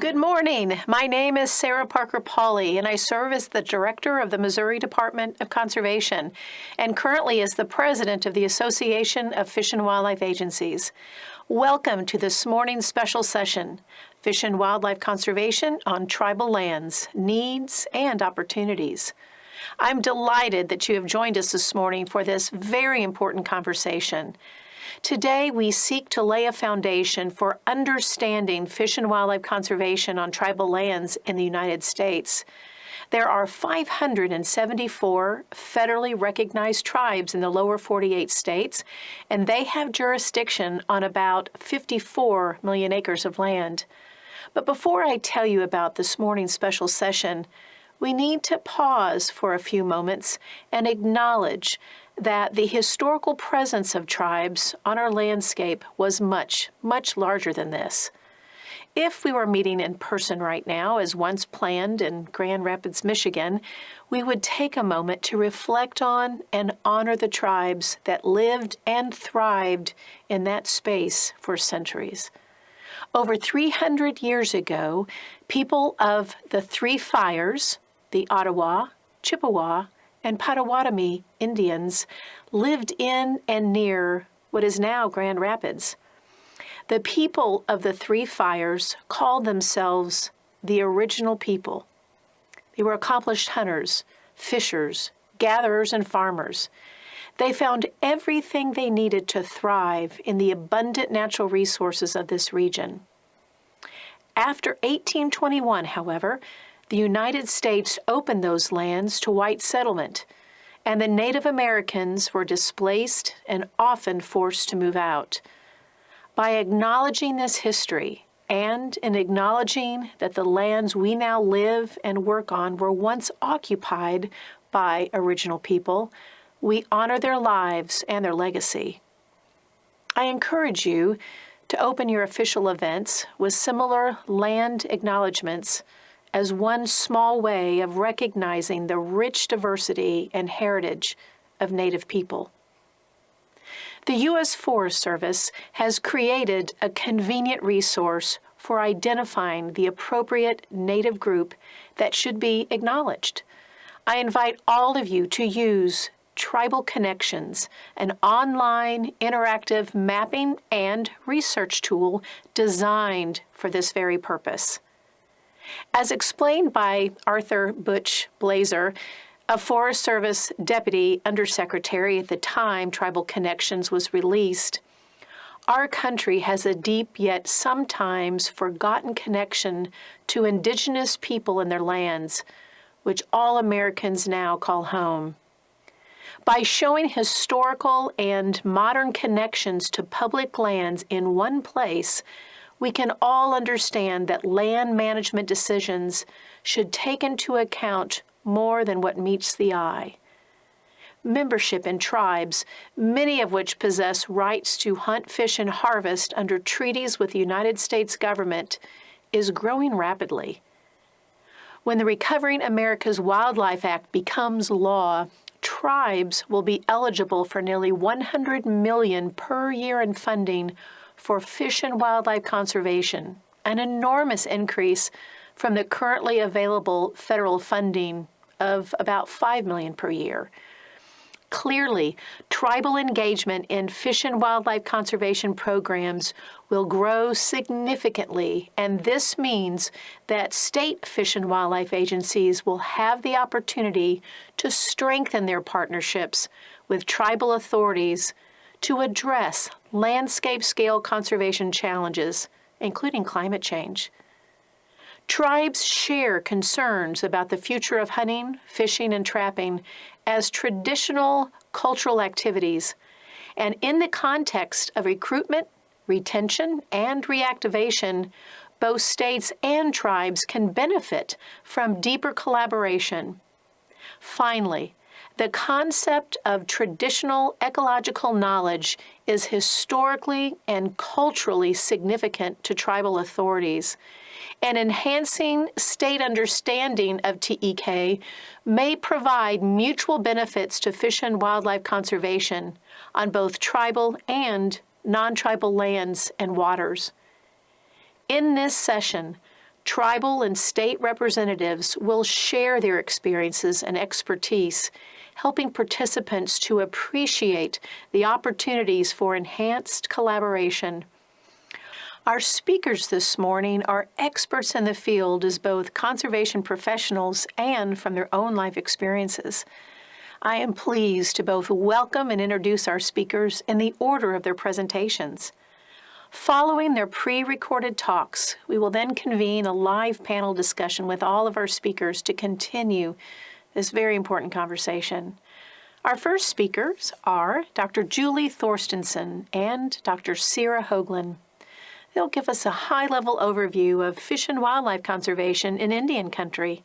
Good morning. My name is Sarah Parker Pauley, and I serve as the Director of the Missouri Department of Conservation and currently as the President of the Association of Fish and Wildlife Agencies. Welcome to this morning's special session, Fish and Wildlife Conservation on Tribal Lands, Needs and Opportunities. I'm delighted that you have joined us this morning for this very important conversation. Today, we seek to lay a foundation for understanding fish and wildlife conservation on tribal lands in the United States. There are 574 federally recognized tribes in the lower 48 states, and they have jurisdiction on about 54 million acres of land. But before I tell you about this morning's special session, we need to pause for a few moments and acknowledge that the historical presence of tribes on our landscape was much, much larger than this. If we were meeting in person right now, as once planned in Grand Rapids, Michigan, we would take a moment to reflect on and honor the tribes that lived and thrived in that space for centuries. Over 300 years ago, people of the Three Fires, the Ottawa, Chippewa, and Potawatomi Indians lived in and near what is now Grand Rapids. The people of the Three Fires called themselves the original people. They were accomplished hunters, fishers, gatherers, and farmers. They found everything they needed to thrive in the abundant natural resources of this region. After 1821, however, the United States opened those lands to white settlement, and the Native Americans were displaced and often forced to move out. By acknowledging this history, and in acknowledging that the lands we now live and work on were once occupied by original people, we honor their lives and their legacy. I encourage you to open your official events with similar land acknowledgments as one small way of recognizing the rich diversity and heritage of Native people. The U.S. Forest Service has created a convenient resource for identifying the appropriate Native group that should be acknowledged. I invite all of you to use Tribal Connections, an online interactive mapping and research tool designed for this very purpose. As explained by Arthur Butch Blazer, a Forest Service Deputy Undersecretary at the time Tribal Connections was released, our country has a deep yet sometimes forgotten connection to indigenous people and their lands, which all Americans now call home. By showing historical and modern connections to public lands in one place, we can all understand that land management decisions should take into account more than what meets the eye. Membership in tribes, many of which possess rights to hunt, fish, and harvest under treaties with the United States government, is growing rapidly. When the Recovering America's Wildlife Act becomes law, tribes will be eligible for nearly $100 million per year in funding for fish and wildlife conservation, an enormous increase from the currently available federal funding of about $5 million per year. Clearly, tribal engagement in fish and wildlife conservation programs will grow significantly, and this means that state fish and wildlife agencies will have the opportunity to strengthen their partnerships with tribal authorities to address landscape-scale conservation challenges, including climate change. Tribes share concerns about the future of hunting, fishing, and trapping as traditional cultural activities, and in the context of recruitment, retention, and reactivation, both states and tribes can benefit from deeper collaboration. Finally, the concept of traditional ecological knowledge is historically and culturally significant to tribal authorities, and enhancing state understanding of TEK may provide mutual benefits to fish and wildlife conservation on both tribal and non-tribal lands and waters. In this session, Tribal and state representatives will share their experiences and expertise, helping participants to appreciate the opportunities for enhanced collaboration. Our speakers this morning are experts in the field as both conservation professionals and from their own life experiences. I am pleased to both welcome and introduce our speakers in the order of their presentations. Following their pre-recorded talks, we will then convene a live panel discussion with all of our speakers to continue this very important conversation. Our first speakers are Dr. Julie Thorstensen and Dr. Sarah Hoagland. They'll give us a high-level overview of fish and wildlife conservation in Indian country.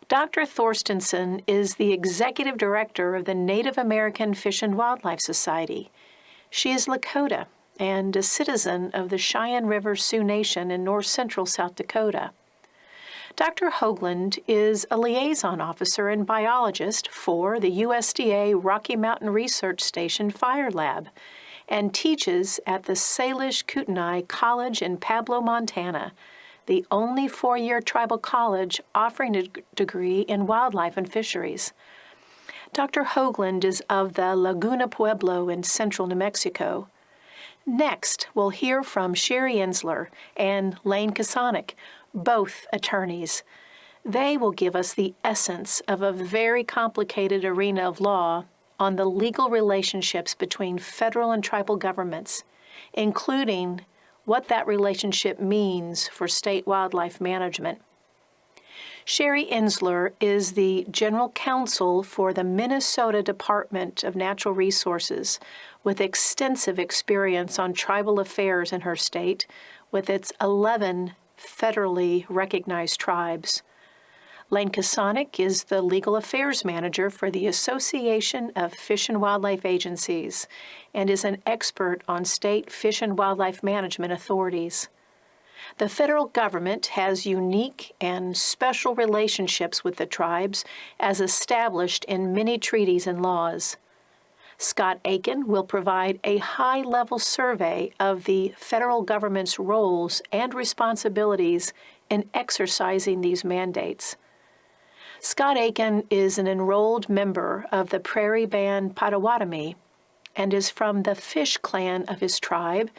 Dr. Thorstensen is the Executive Director of the Native American Fish and Wildlife Society. She is Lakota and a citizen of the Cheyenne River Sioux Nation in north-central South Dakota. Dr. Hoagland is a liaison officer and biologist for the USDA Rocky Mountain Research Station Fire Lab and teaches at the Salish Kootenai College in Pablo, Montana, the only four-year tribal college offering a degree in wildlife and fisheries. Dr. Hoagland is of the Laguna Pueblo in central New Mexico. Next, we'll hear from Sherry Ensler and Lane Kasonic, both attorneys. They will give us the essence of a very complicated arena of law on the legal relationships between federal and tribal governments, including what that relationship means for state wildlife management. Sherry Ensler is the General Counsel for the Minnesota Department of Natural Resources, with extensive experience on tribal affairs in her state, with its 11 federally recognized tribes. Lane Kasonic is the Legal Affairs Manager for the Association of Fish and Wildlife Agencies and is an expert on state fish and wildlife management authorities. The federal government has unique and special relationships with the tribes as established in many treaties and laws. Scott Aiken will provide a high-level survey of the federal government's roles and responsibilities in exercising these mandates. Scott Aiken is an enrolled member of the Prairie Band Potawatomi and is from the Fish clan of his tribe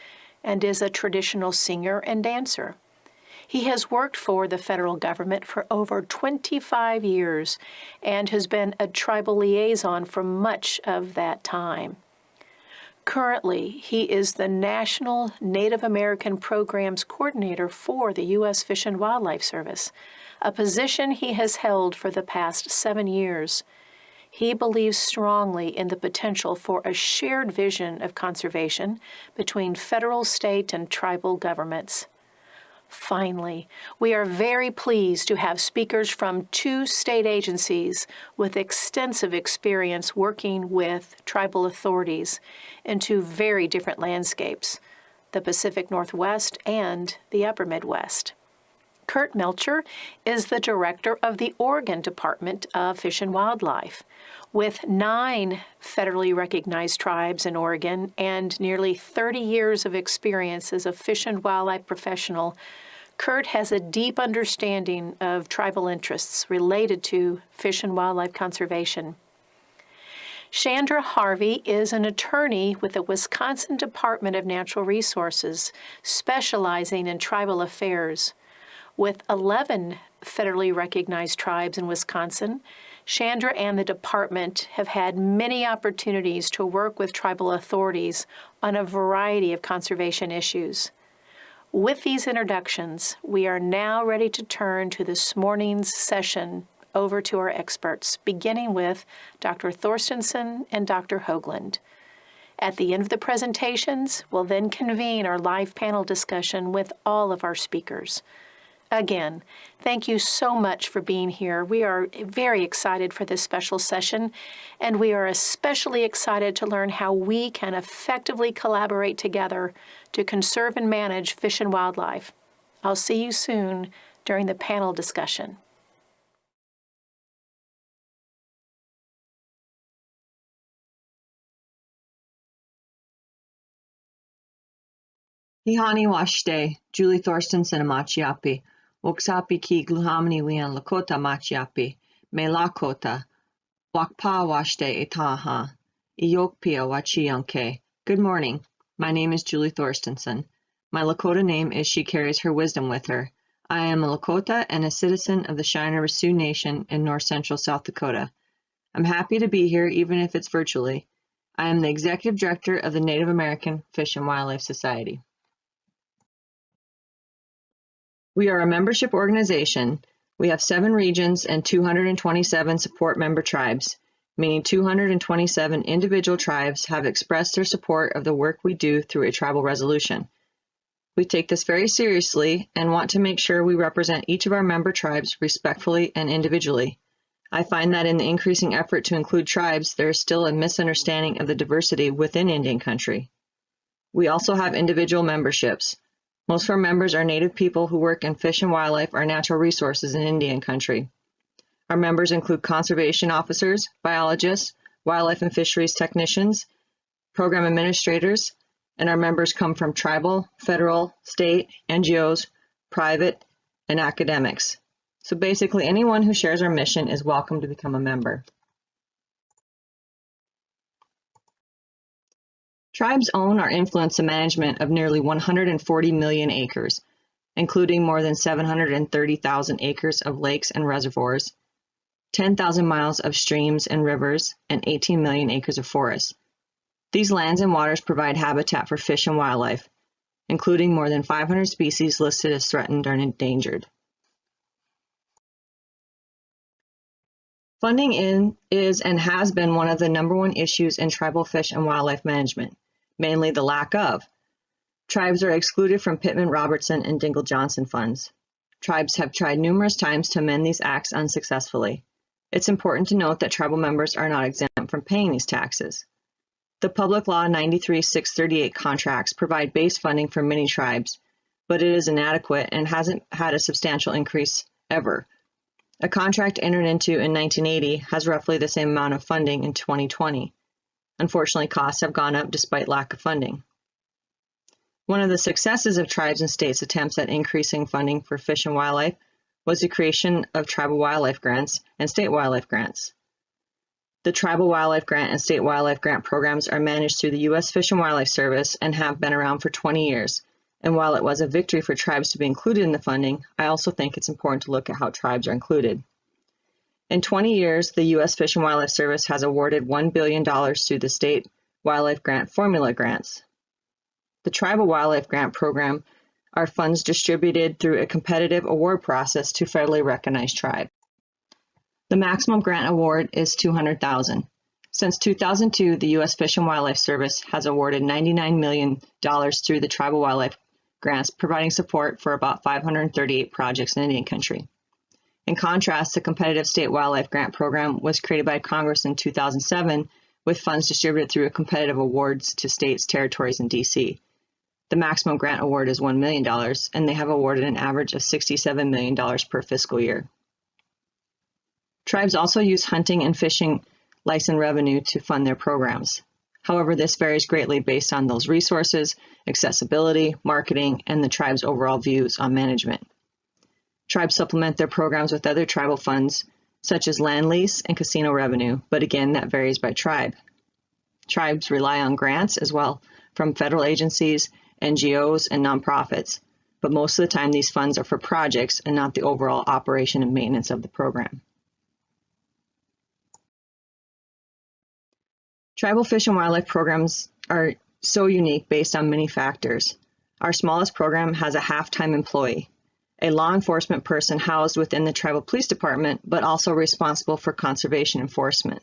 and is a traditional singer and dancer. He has worked for the federal government for over 25 years and has been a tribal liaison for much of that time. Currently, he is the National Native American Programs Coordinator for the U.S. Fish and Wildlife Service, a position he has held for the past 7 years. He believes strongly in the potential for a shared vision of conservation between federal, state, and tribal governments. Finally, we are very pleased to have speakers from 2 state agencies with extensive experience working with tribal authorities in 2 very different landscapes, the Pacific Northwest and the Upper Midwest. Kurt Melcher is the director of the Oregon Department of Fish and Wildlife. With 9 federally recognized tribes in Oregon and nearly 30 years of experience as a fish and wildlife professional, Kurt has a deep understanding of tribal interests related to fish and wildlife conservation. Chandra Harvey is an attorney with the Wisconsin Department of Natural Resources, specializing in tribal affairs. With 11 federally recognized tribes in Wisconsin, Chandra and the department have had many opportunities to work with tribal authorities on a variety of conservation issues. With these introductions, we are now ready to turn to this morning's session over to our experts, beginning with Dr. Thorstensen and Dr. Hoagland. At the end of the presentations, we'll then convene our live panel discussion with all of our speakers. Again, thank you so much for being here. We are very excited for this special session, and we are especially excited to learn how we can effectively collaborate together to conserve and manage fish and wildlife. I'll see you soon during the panel discussion. Ihani Washte, Julie Thorstensen Amachiapi, Woksapi ki gluhamni wian lakota machiapi, me lakota, wakpa washte etaha, iyokpia wachiyanke. Good morning. My name is Julie Thorstensen. My Lakota name is She Carries Her Wisdom with Her. I am a Lakota and a citizen of the Shiner Sioux Nation in north central South Dakota. I'm happy to be here even if it's virtually. I am the Executive Director of the Native American Fish and Wildlife Society. We are a membership organization. We have 7 regions and 227 support member tribes, meaning 227 individual tribes have expressed their support of the work we do through a tribal resolution. We take this very seriously and want to make sure we represent each of our member tribes respectfully and individually. I find that in the increasing effort to include tribes, there is still a misunderstanding of the diversity within Indian country. We also have individual memberships. Most of our members are Native people who work in fish and wildlife or natural resources in Indian country. Our members include conservation officers, biologists, wildlife and fisheries technicians, program administrators, and our members come from tribal, federal, state, NGOs, private, and academics. So basically, anyone who shares our mission is welcome to become a member. Tribes own or influence the management of nearly 140 million acres, including more than 730,000 acres of lakes and reservoirs, 10,000 miles of streams and rivers, and 18 million acres of forests. These lands and waters provide habitat for fish and wildlife, including more than 500 species listed as threatened or endangered. Funding is and has been one of the #1 issues in tribal fish and wildlife management, mainly the lack of. Tribes are excluded from Pittman-Robertson and Dingell-Johnson funds. Tribes have tried numerous times to amend these acts unsuccessfully. It's important to note that tribal members are not exempt from paying these taxes. The Public Law 93-638 contracts provide base funding for many tribes, but it is inadequate and hasn't had a substantial increase ever. A contract entered into in 1980 has roughly the same amount of funding in 2020. Unfortunately, costs have gone up despite lack of funding. One of the successes of tribes and states' attempts at increasing funding for fish and wildlife was the creation of tribal wildlife grants and state wildlife grants. The Tribal Wildlife Grant and State Wildlife Grant programs are managed through the U.S. Fish and Wildlife Service and have been around for 20 years. And while it was a victory for tribes to be included in the funding, I also think it's important to look at how tribes are included. In 20 years, the U.S. Fish and Wildlife Service has awarded $1 billion through the State Wildlife Grant Formula Grants. The Tribal Wildlife Grant Program are funds distributed through a competitive award process to federally recognized tribes. The maximum grant award is $200,000. Since 2002, the U.S. Fish and Wildlife Service has awarded $99 million through the Tribal Wildlife Grants, providing support for about 538 projects in Indian country. In contrast, the competitive state wildlife grant program was created by Congress in 2007 with funds distributed through competitive awards to states, territories, and D.C. The maximum grant award is $1 million, and they have awarded an average of $67 million per fiscal year. Tribes also use hunting and fishing license revenue to fund their programs. However, this varies greatly based on those resources, accessibility, marketing, and the tribe's overall views on management. Tribes supplement their programs with other tribal funds, such as land lease and casino revenue, but again, that varies by tribe. Tribes rely on grants as well from federal agencies, NGOs, and nonprofits, but most of the time these funds are for projects and not the overall operation and maintenance of the program. Tribal fish and wildlife programs are so unique based on many factors. Our smallest program has a half-time employee, a law enforcement person housed within the tribal police department, but also responsible for conservation enforcement.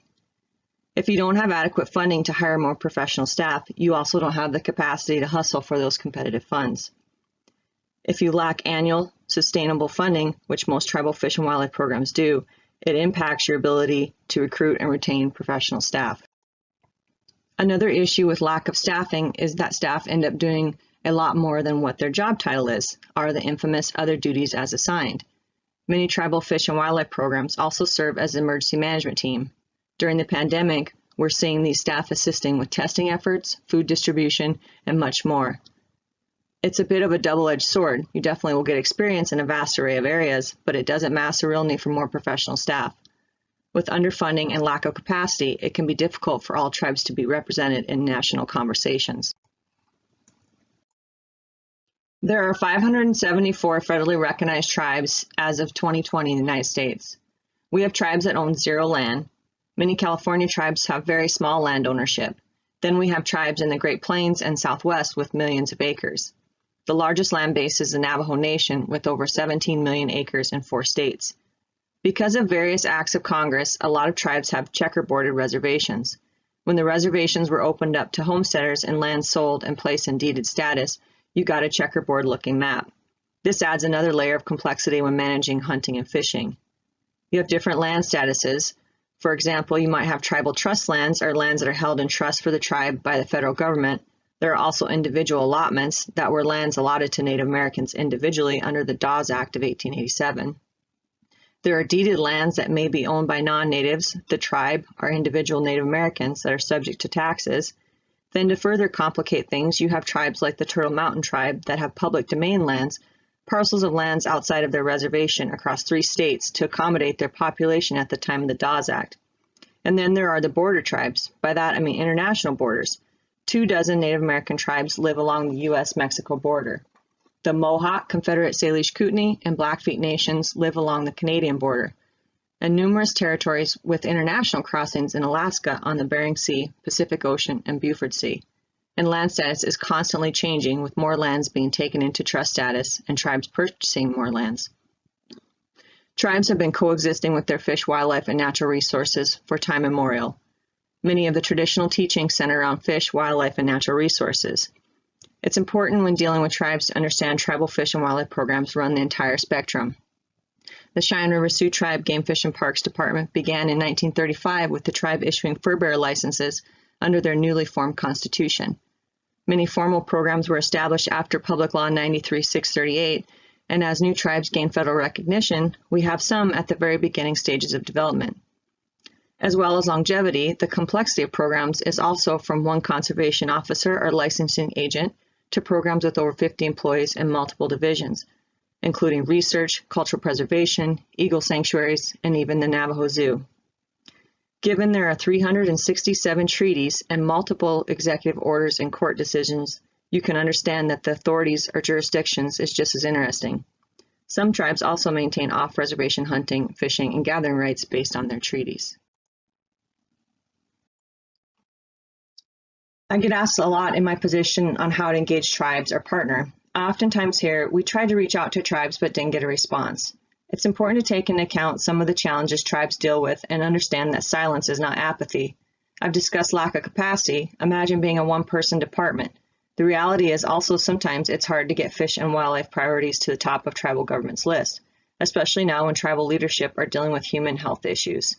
If you don't have adequate funding to hire more professional staff, you also don't have the capacity to hustle for those competitive funds. If you lack annual, sustainable funding, which most tribal fish and wildlife programs do, it impacts your ability to recruit and retain professional staff. Another issue with lack of staffing is that staff end up doing a lot more than what their job title is, or the infamous other duties as assigned. Many tribal fish and wildlife programs also serve as an emergency management team. During the pandemic, we're seeing these staff assisting with testing efforts, food distribution, and much more. It's a bit of a double-edged sword. You definitely will get experience in a vast array of areas, but it doesn't mask the real need for more professional staff. With underfunding and lack of capacity, it can be difficult for all tribes to be represented in national conversations. There are 574 federally recognized tribes as of 2020 in the United States. We have tribes that own zero land. Many California tribes have very small land ownership. Then we have tribes in the Great Plains and Southwest with millions of acres. The largest land base is the Navajo Nation with over 17 million acres in 4 states. Because of various acts of Congress, a lot of tribes have checkerboarded reservations. When the reservations were opened up to homesteaders and land sold and placed in deeded status, you got a checkerboard-looking map. This adds another layer of complexity when managing hunting and fishing. You have different land statuses. For example, you might have tribal trust lands or lands that are held in trust for the tribe by the federal government. There are also individual allotments that were lands allotted to Native Americans individually under the Dawes Act of 1887. There are deeded lands that may be owned by non-natives, the tribe, or individual Native Americans that are subject to taxes. Then to further complicate things, you have tribes like the Turtle Mountain Tribe that have public domain lands, parcels of lands outside of their reservation across 3 states to accommodate their population at the time of the Dawes Act. And then there are the border tribes. By that, I mean international borders. 24 Native American tribes live along the U.S.-Mexico border. The Mohawk, Confederate Salish Kootenai, and Blackfeet nations live along the Canadian border, and numerous territories with international crossings in Alaska on the Bering Sea, Pacific Ocean, and Beaufort Sea. And land status is constantly changing, with more lands being taken into trust status and tribes purchasing more lands. Tribes have been coexisting with their fish, wildlife, and natural resources for time immemorial. Many of the traditional teachings center around fish, wildlife, and natural resources. It's important when dealing with tribes to understand tribal fish and wildlife programs run the entire spectrum. The Cheyenne River Sioux Tribe Game Fish and Parks Department began in 1935 with the tribe issuing fur bearer licenses under their newly formed constitution. Many formal programs were established after Public Law 93-638, and as new tribes gain federal recognition, we have some at the very beginning stages of development. As well as longevity, the complexity of programs is also from one conservation officer or licensing agent to programs with over 50 employees in multiple divisions, including research, cultural preservation, eagle sanctuaries, and even the Navajo Zoo. Given there are 367 treaties and multiple executive orders and court decisions, you can understand that the authorities or jurisdictions is just as interesting. Some tribes also maintain off-reservation hunting, fishing, and gathering rights based on their treaties. I get asked a lot in my position on how to engage tribes or partner. Oftentimes here, we try to reach out to tribes but didn't get a response. It's important to take into account some of the challenges tribes deal with and understand that silence is not apathy. I've discussed lack of capacity. Imagine being a one-person department. The reality is also sometimes it's hard to get fish and wildlife priorities to the top of tribal government's list, especially now when tribal leadership are dealing with human health issues.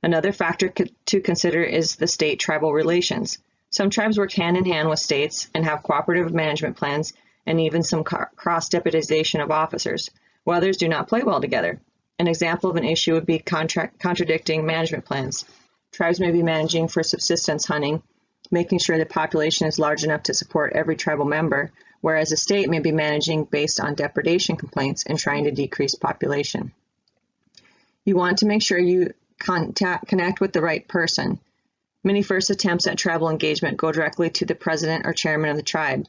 Another factor to consider is the state-tribal relations. Some tribes work hand in hand with states and have cooperative management plans and even some cross-deputization of officers, while others do not play well together. An example of an issue would be contradicting management plans. Tribes may be managing for subsistence hunting, making sure the population is large enough to support every tribal member, whereas a state may be managing based on depredation complaints and trying to decrease population. You want to make sure you connect with the right person. Many first attempts at tribal engagement go directly to the president or chairman of the tribe.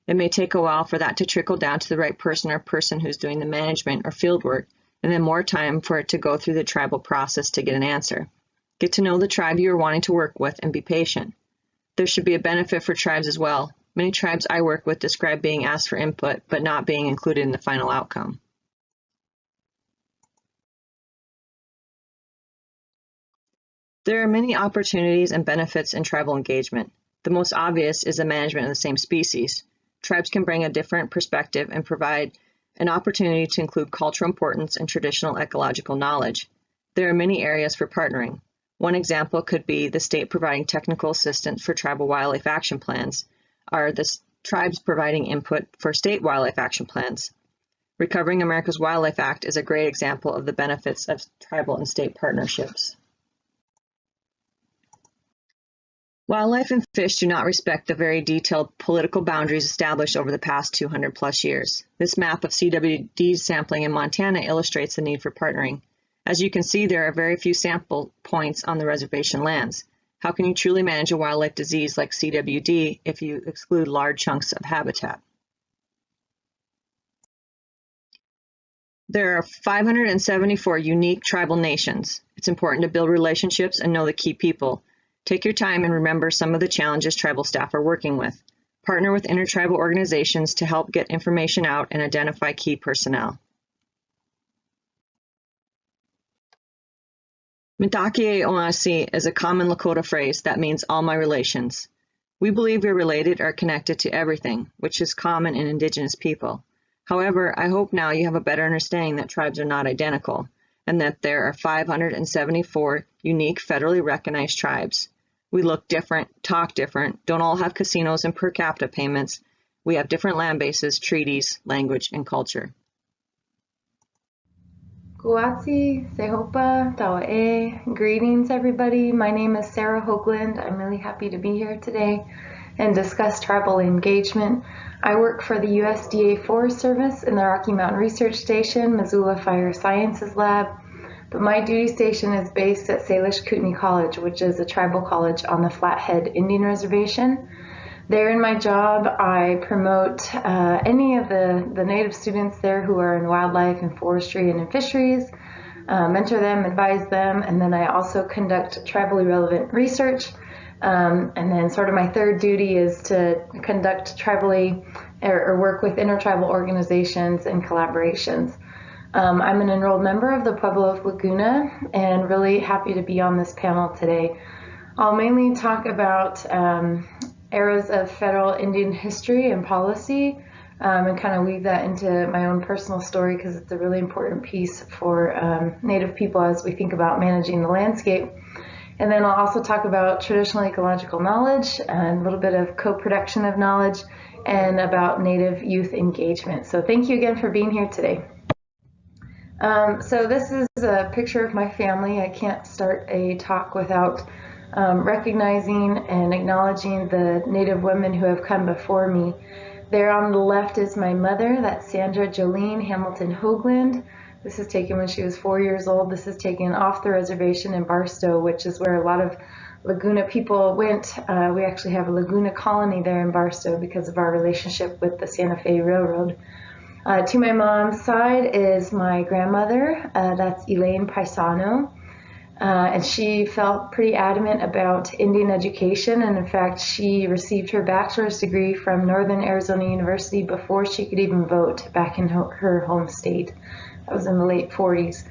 It may take a while for that to trickle down to the right person or person who's doing the management or field work, and then more time for it to go through the tribal process to get an answer. Get to know the tribe you are wanting to work with and be patient. There should be a benefit for tribes as well. Many tribes I work with describe being asked for input, but not being included in the final outcome. There are many opportunities and benefits in tribal engagement. The most obvious is the management of the same species. Tribes can bring a different perspective and provide an opportunity to include cultural importance and traditional ecological knowledge. There are many areas for partnering. One example could be the state providing technical assistance for tribal wildlife action plans, or the tribes providing input for state wildlife action plans. Recovering America's Wildlife Act is a great example of the benefits of tribal and state partnerships. Wildlife and fish do not respect the very detailed political boundaries established over the past 200 plus years. This map of CWD sampling in Montana illustrates the need for partnering. As you can see, there are very few sample points on the reservation lands. How can you truly manage a wildlife disease like CWD if you exclude large chunks of habitat? There are 574 unique tribal nations. It's important to build relationships and know the key people. Take your time and remember some of the challenges tribal staff are working with. Partner with intertribal organizations to help get information out and identify key personnel. Mitakie Oasi is a common Lakota phrase that means all my relations. We believe we're related or connected to everything, which is common in Indigenous people. However, I hope now you have a better understanding that tribes are not identical, and that there are 574 unique federally recognized tribes. We look different, talk different, don't all have casinos and per capita payments. We have different land bases, treaties, language, and culture. Guatsi, Sehopa, Tawae. Greetings, everybody. My name is Sarah Hoagland. I'm really happy to be here today and discuss tribal engagement. I work for the USDA Forest Service in the Rocky Mountain Research Station, Missoula Fire Sciences Lab, but my duty station is based at Salish Kootenai College, which is a tribal college on the Flathead Indian Reservation. There in my job, I promote any of the Native students there who are in wildlife and forestry and in fisheries, mentor them, advise them, and then I also conduct tribally relevant research. And then sort of my third duty is to conduct tribally or work with intertribal organizations and collaborations. I'm an enrolled member of the Pueblo of Laguna and really happy to be on this panel today. I'll mainly talk about eras of federal Indian history and policy and kind of weave that into my own personal story because it's a really important piece for Native people as we think about managing the landscape. And then I'll also talk about traditional ecological knowledge and a little bit of co-production of knowledge and about Native youth engagement. So thank you again for being here today. So this is a picture of my family. I can't start a talk without recognizing and acknowledging the Native women who have come before me. There on the left is my mother, that's Sandra Jolene Hamilton Hoagland. This is taken when she was 4 years old. This is taken off the reservation in Barstow, which is where a lot of Laguna people went. We actually have a Laguna colony there in Barstow because of our relationship with the Santa Fe Railroad. To my mom's side is my grandmother, that's Elaine Paisano. And she felt pretty adamant about Indian education, and in fact she received her bachelor's degree from Northern Arizona University before she could even vote back in her home state. That was in the late 40s.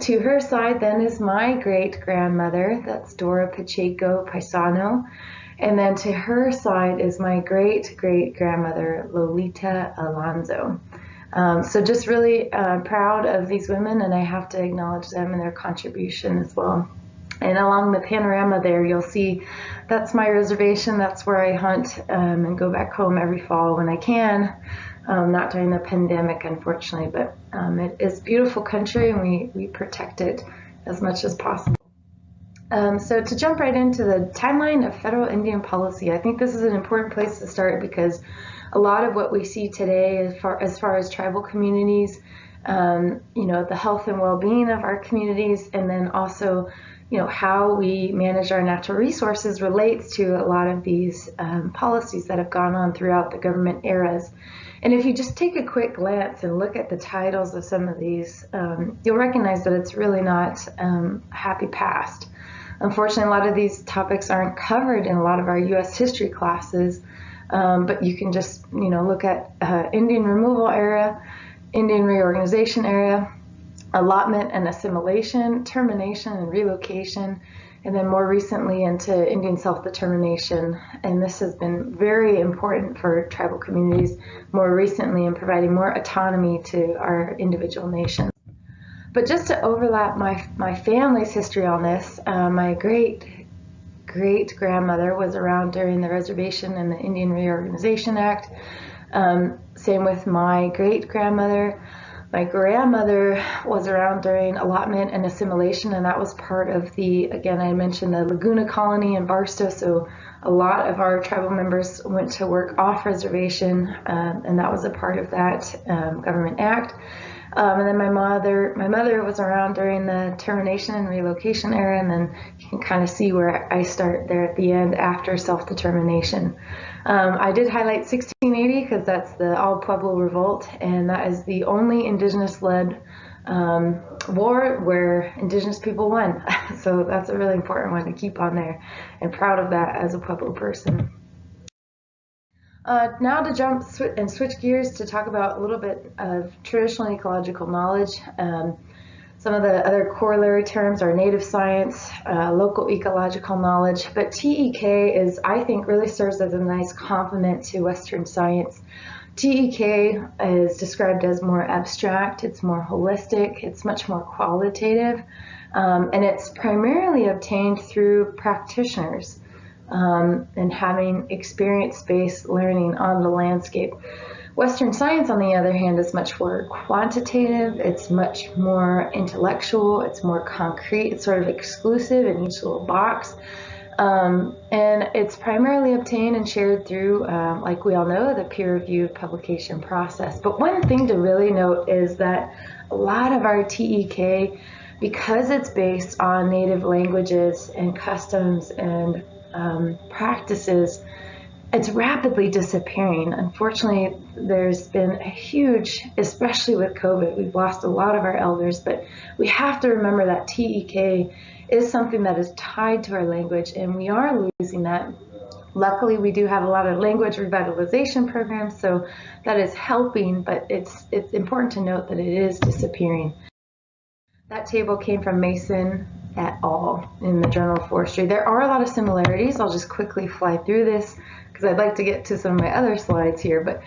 To her side then is my great-grandmother, that's Dora Pacheco Paisano, and then to her side is my great-great-grandmother, Lolita Alonso. So just really proud of these women, and I have to acknowledge them and their contribution as well. And along the panorama there, you'll see that's my reservation. That's where I hunt and go back home every fall when I can. Not during the pandemic, unfortunately, but it is beautiful country, and we protect it as much as possible. So to jump right into the timeline of federal Indian policy, I think this is an important place to start because a lot of what we see today as far as tribal communities, the health and well-being of our communities, and then also, how we manage our natural resources relates to a lot of these policies that have gone on throughout the government eras. And if you just take a quick glance and look at the titles of some of these, you'll recognize that it's really not a happy past. Unfortunately, a lot of these topics aren't covered in a lot of our U.S. history classes, but you can just, look at Indian removal era, Indian reorganization era, allotment and assimilation, termination and relocation, and then more recently into Indian self-determination. And this has been very important for tribal communities more recently in providing more autonomy to our individual nations. But just to overlap my family's history on this, my great-grandmother was around during the Reservation and the Indian Reorganization Act. Same with my great-grandmother. My grandmother was around during allotment and assimilation, and that was part of the, again, I mentioned the Laguna colony in Barstow, so a lot of our tribal members went to work off reservation, and that was a part of that government act. And then my mother was around during the termination and relocation era, and then you can kind of see where I start there at the end after self-determination. I did highlight 1680 because that's the All Pueblo Revolt, and that is the only Indigenous-led war where Indigenous people won. So that's a really important one to keep on there, and proud of that as a Pueblo person. Now to jump and switch gears to talk about a little bit of traditional ecological knowledge. Some of the other corollary terms are native science, local ecological knowledge, but TEK is, I think, really serves as a nice complement to Western science. TEK is described as more abstract, it's more holistic, it's much more qualitative, and it's primarily obtained through practitioners and having experience-based learning on the landscape. Western science, on the other hand, is much more quantitative, it's much more intellectual, it's more concrete, it's sort of exclusive in each little box. And it's primarily obtained and shared through, like we all know, the peer-reviewed publication process. But one thing to really note is that a lot of our TEK, because it's based on native languages and customs and practices, it's rapidly disappearing. Unfortunately, there's been a huge, especially with COVID, we've lost a lot of our elders, but we have to remember that TEK is something that is tied to our language, and we are losing that. Luckily, we do have a lot of language revitalization programs, so that is helping, but it's important to note that it is disappearing. That table came from Mason et al. In the Journal of Forestry. There are a lot of similarities. I'll just quickly fly through this because I'd like to get to some of my other slides here, but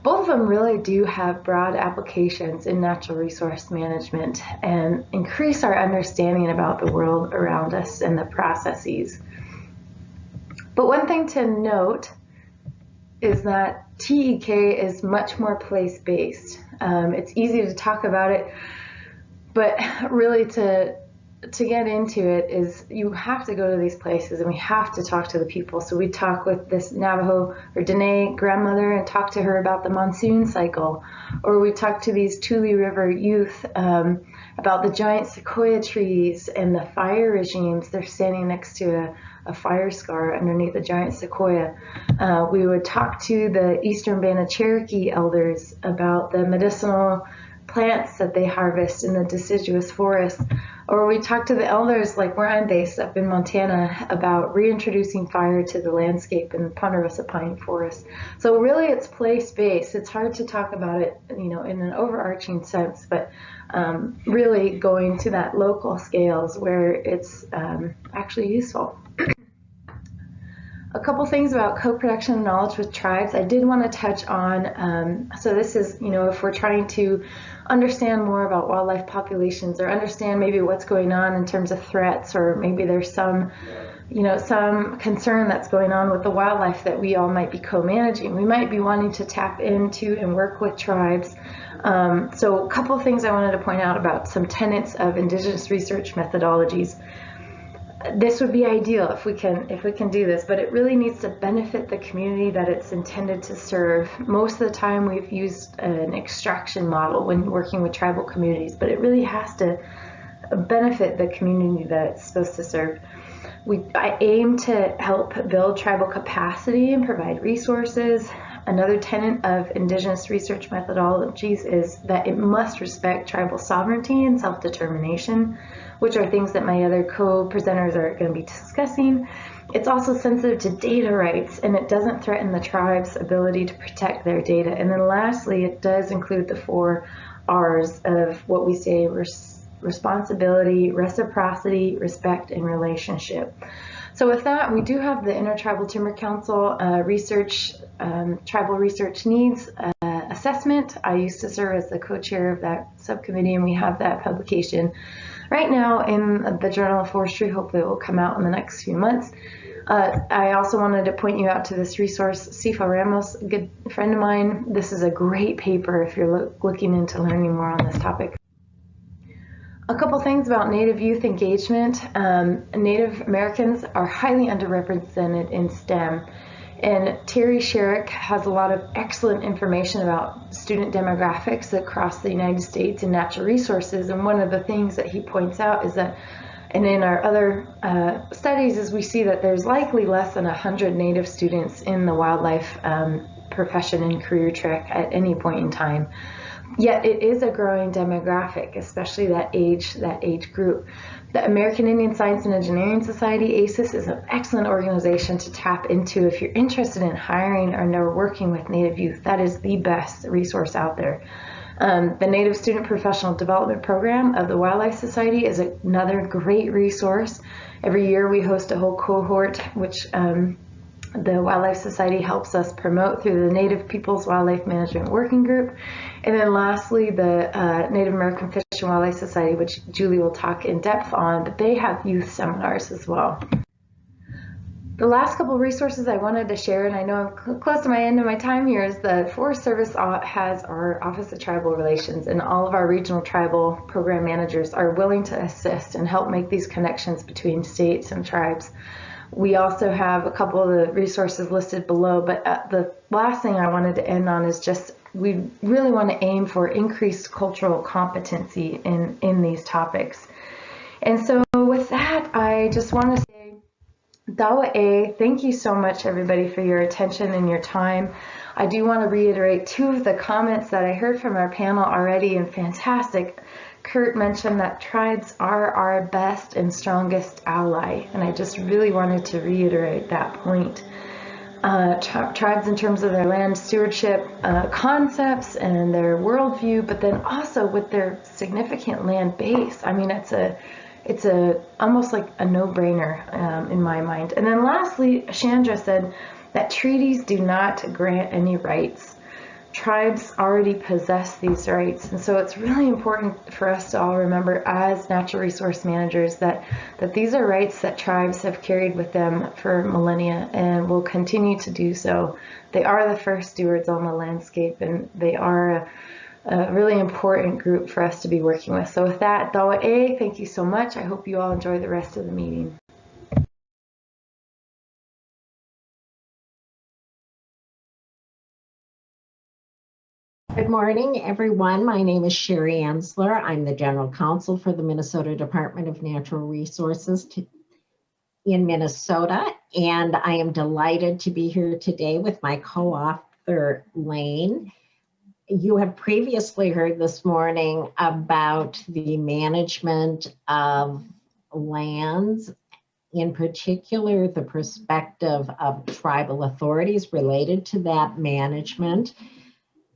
both of them really do have broad applications in natural resource management and increase our understanding about the world around us and the processes. But one thing to note is that TEK is much more place-based. It's easy to talk about it, but really to get into it is you have to go to these places and we have to talk to the people. So we talk with this Navajo or Dene grandmother and talk to her about the monsoon cycle, or we talk to these Tule River youth about the giant sequoia trees and the fire regimes. They're standing next to a fire scar underneath a giant sequoia. We would talk to the Eastern Band of Cherokee elders about the medicinal plants that they harvest in the deciduous forest. Or we talk to the elders, like where I'm based up in Montana, about reintroducing fire to the landscape in the Ponderosa Pine Forest. So really it's place-based. It's hard to talk about it, in an overarching sense, but really going to that local scales where it's actually useful. A couple things about co-production of knowledge with tribes. I did want to touch on, so this is, if we're trying to understand more about wildlife populations or understand maybe what's going on in terms of threats, or maybe there's some concern that's going on with the wildlife that we all might be co-managing. We might be wanting to tap into and work with tribes. So a couple of things I wanted to point out about some tenets of Indigenous research methodologies. This would be ideal if we can do this, but it really needs to benefit the community that it's intended to serve. Most of the time we've used an extraction model when working with tribal communities, but it really has to benefit the community that it's supposed to serve. I aim to help build tribal capacity and provide resources. Another tenet of Indigenous research methodologies is that it must respect tribal sovereignty and self-determination, which are things that my other co-presenters are going to be discussing. It's also sensitive to data rights, and it doesn't threaten the tribe's ability to protect their data. And then lastly, it does include the 4 R's of what we say: responsibility, reciprocity, respect, and relationship. So with that, we do have the Intertribal Timber Council Tribal Research Needs Assessment. I used to serve as the co-chair of that subcommittee, and we have that publication right now in the Journal of Forestry. Hopefully it will come out in the next few months. I also wanted to point you out to this resource, Cifa Ramos, a good friend of mine. This is a great paper if you're looking into learning more on this topic. A couple things about Native youth engagement. Native Americans are highly underrepresented in STEM. And Terry Sherrick has a lot of excellent information about student demographics across the United States and natural resources. And one of the things that he points out is that, and in our other studies, is we see that there's likely less than 100 Native students in the wildlife profession and career track at any point in time. Yet it is a growing demographic, especially that age group. The American Indian Science and Engineering Society, ACES, is an excellent organization to tap into if you're interested in hiring or know working with Native youth. That is the best resource out there. The Native Student Professional Development Program of the Wildlife Society is another great resource. Every year we host a whole cohort, which the Wildlife Society helps us promote through the Native Peoples Wildlife Management Working Group. And then lastly, the Native American Fish and Wildlife Society, which Julie will talk in depth on, but they have youth seminars as well. The last couple of resources I wanted to share, and I know I'm close to my end of my time here, is the Forest Service has our Office of Tribal Relations, and all of our regional tribal program managers are willing to assist and help make these connections between states and tribes. We also have a couple of the resources listed below, but the last thing I wanted to end on is just we really want to aim for increased cultural competency in these topics. And so with that, I just want to say, Dawa, thank you so much, everybody, for your attention and your time. I do want to reiterate two of the comments that I heard from our panel already, and fantastic. Kurt mentioned that tribes are our best and strongest ally, and I just really wanted to reiterate that point. Tribes in terms of their land stewardship concepts and their worldview, but then also with their significant land base. I mean, it's almost like a no-brainer in my mind. And then lastly, Chandra said that treaties do not grant any rights. Tribes already possess these rights, and so it's really important for us to all remember as natural resource managers that these are rights that tribes have carried with them for millennia and will continue to do so. They are the first stewards on the landscape, and they are a really important group for us to be working with. So with that, Dawa, thank you so much. I hope you all enjoy the rest of the meeting. Good morning, everyone. My name is Sherry Ansler. I'm the General Counsel for the Minnesota Department of Natural Resources in Minnesota, and I am delighted to be here today with my co-author, Lane. You have previously heard this morning about the management of lands, in particular, the perspective of tribal authorities related to that management.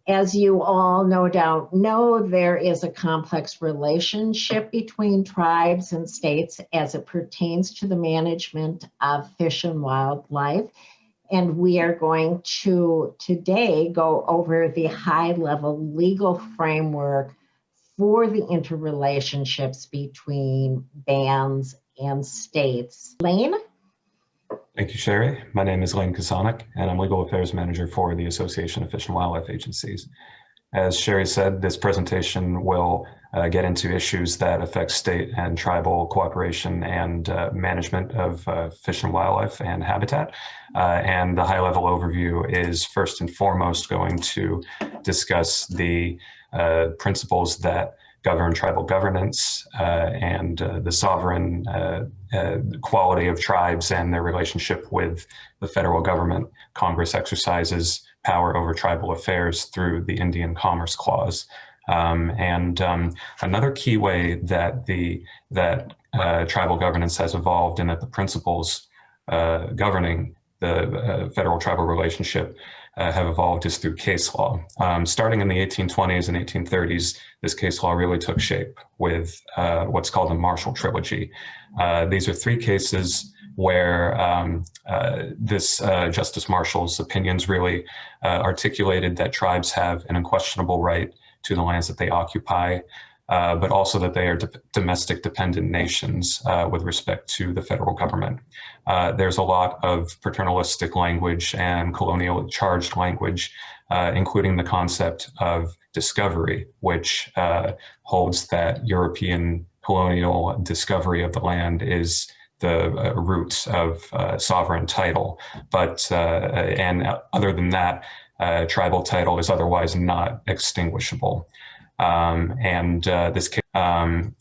As you all no doubt know, there is a complex relationship between tribes and states as it pertains to the management of fish and wildlife. And we are going to today go over the high-level legal framework for the interrelationships between bands and states. Lane? Thank you, Sherry. My name is Lane Kasanik, and I'm Legal Affairs Manager for the Association of Fish and Wildlife Agencies. As Sherry said, this presentation will get into issues that affect state and tribal cooperation and management of fish and wildlife and habitat. And the high-level overview is first and foremost going to discuss the principles that govern tribal governance and the sovereign quality of tribes and their relationship with the federal government. Congress exercises power over tribal affairs through the Indian Commerce Clause. Another key way that tribal governance has evolved and that the principles governing the federal tribal relationship have evolved is through case law. Starting in the 1820s and 1830s, this case law really took shape with what's called the Marshall Trilogy. These are three cases where Justice Marshall's opinions really articulated that tribes have an unquestionable right to the lands that they occupy, but also that they are domestic dependent nations with respect to the federal government. There's a lot of paternalistic language and colonial charged language, including the concept of discovery, which holds that European colonial discovery of the land is the root of sovereign title. But and other than that, tribal title is otherwise not extinguishable. A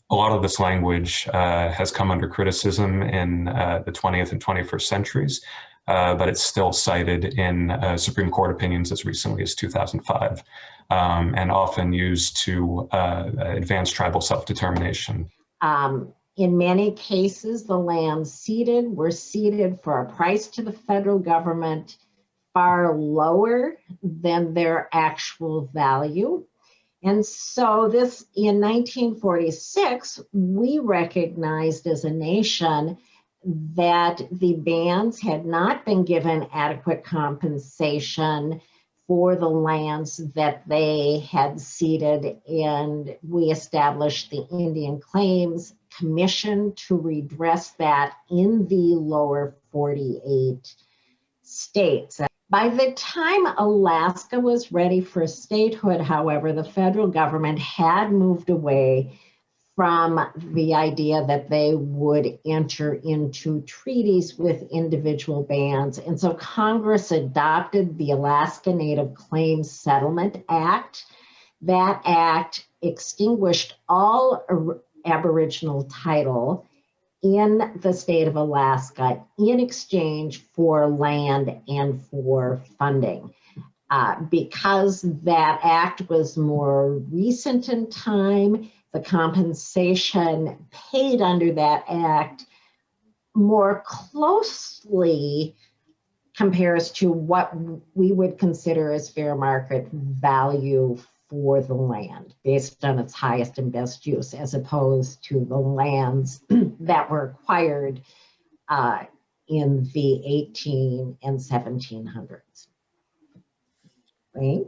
lot of this language has come under criticism in the 20th and 21st centuries, but it's still cited in Supreme Court opinions as recently as 2005, and often used to advance tribal self-determination. In many cases, the lands ceded were ceded for a price to the federal government far lower than their actual value. And so this, in 1946, we recognized as a nation that the bands had not been given adequate compensation for the lands that they had ceded, and we established the Indian Claims Commission to redress that in the lower 48 states. By the time Alaska was ready for statehood, however, the federal government had moved away from the idea that they would enter into treaties with individual bands. And so Congress adopted the Alaska Native Claims Settlement Act. That act extinguished all Aboriginal title in the state of Alaska in exchange for land and for funding. Because that act was more recent in time, the compensation paid under that act more closely compares to what we would consider as fair market value for the land based on its highest and best use, as opposed to the lands that were acquired in the 18 and 1700s. Right?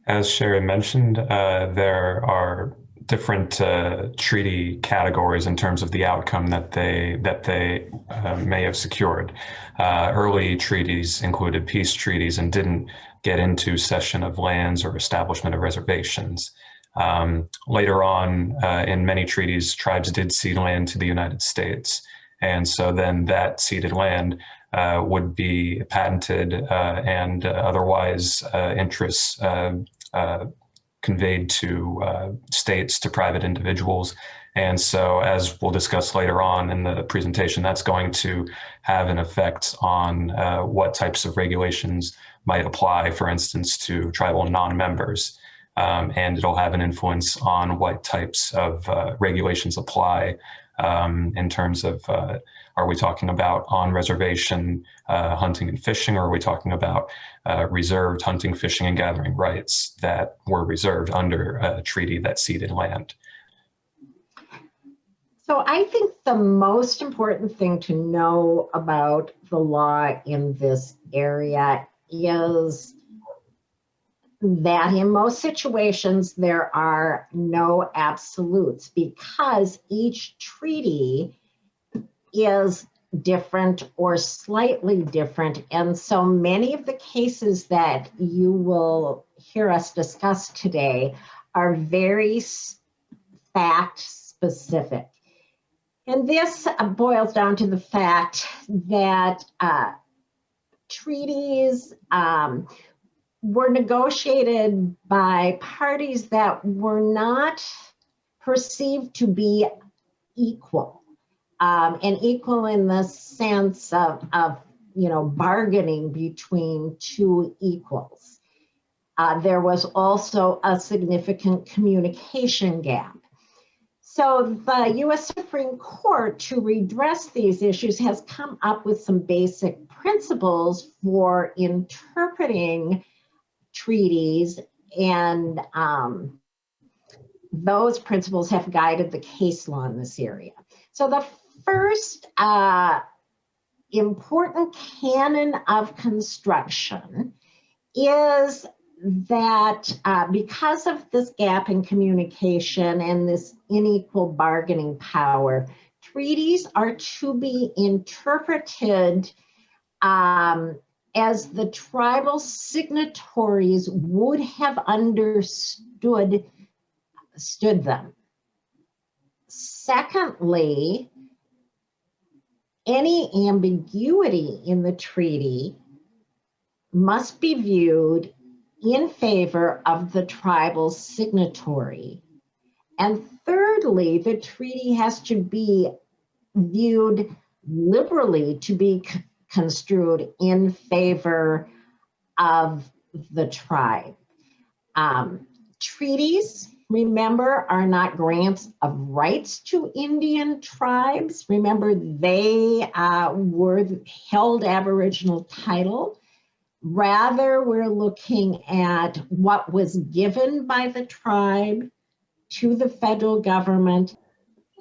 As Sherry mentioned, there are different treaty categories in terms of the outcome that they may have secured. Early treaties included peace treaties and didn't get into cession of lands or establishment of reservations. Later on, in many treaties, tribes did cede land to the United States. And so then that ceded land would be patented and otherwise interests conveyed to states, to private individuals. And so, as we'll discuss later on in the presentation, that's going to have an effect on what types of regulations might apply, for instance, to tribal non-members. And it'll have an influence on what types of regulations apply in terms of, are we talking about on-reservation hunting and fishing, or are we talking about reserved hunting, fishing, and gathering rights that were reserved under a treaty that ceded land? So I think the most important thing to know about the law in this area is that in most situations there are no absolutes, because each treaty is different or slightly different. And so many of the cases that you will hear us discuss today are very fact specific. And this boils down to the fact that treaties were negotiated by parties that were not perceived to be equal, and equal in the sense of bargaining between two equals. There was also a significant communication gap. So the U.S. Supreme Court, to redress these issues, has come up with some basic principles for interpreting treaties, and those principles have guided the case law in this area. So the first important canon of construction is that because of this gap in communication and this unequal bargaining power, treaties are to be interpreted as the tribal signatories would have understood them. Secondly, any ambiguity in the treaty must be viewed in favor of the tribal signatory. And thirdly, the treaty has to be viewed liberally to be construed in favor of the tribe. Treaties, remember, are not grants of rights to Indian tribes. Remember, they were held Aboriginal title. Rather, we're looking at what was given by the tribe to the federal government.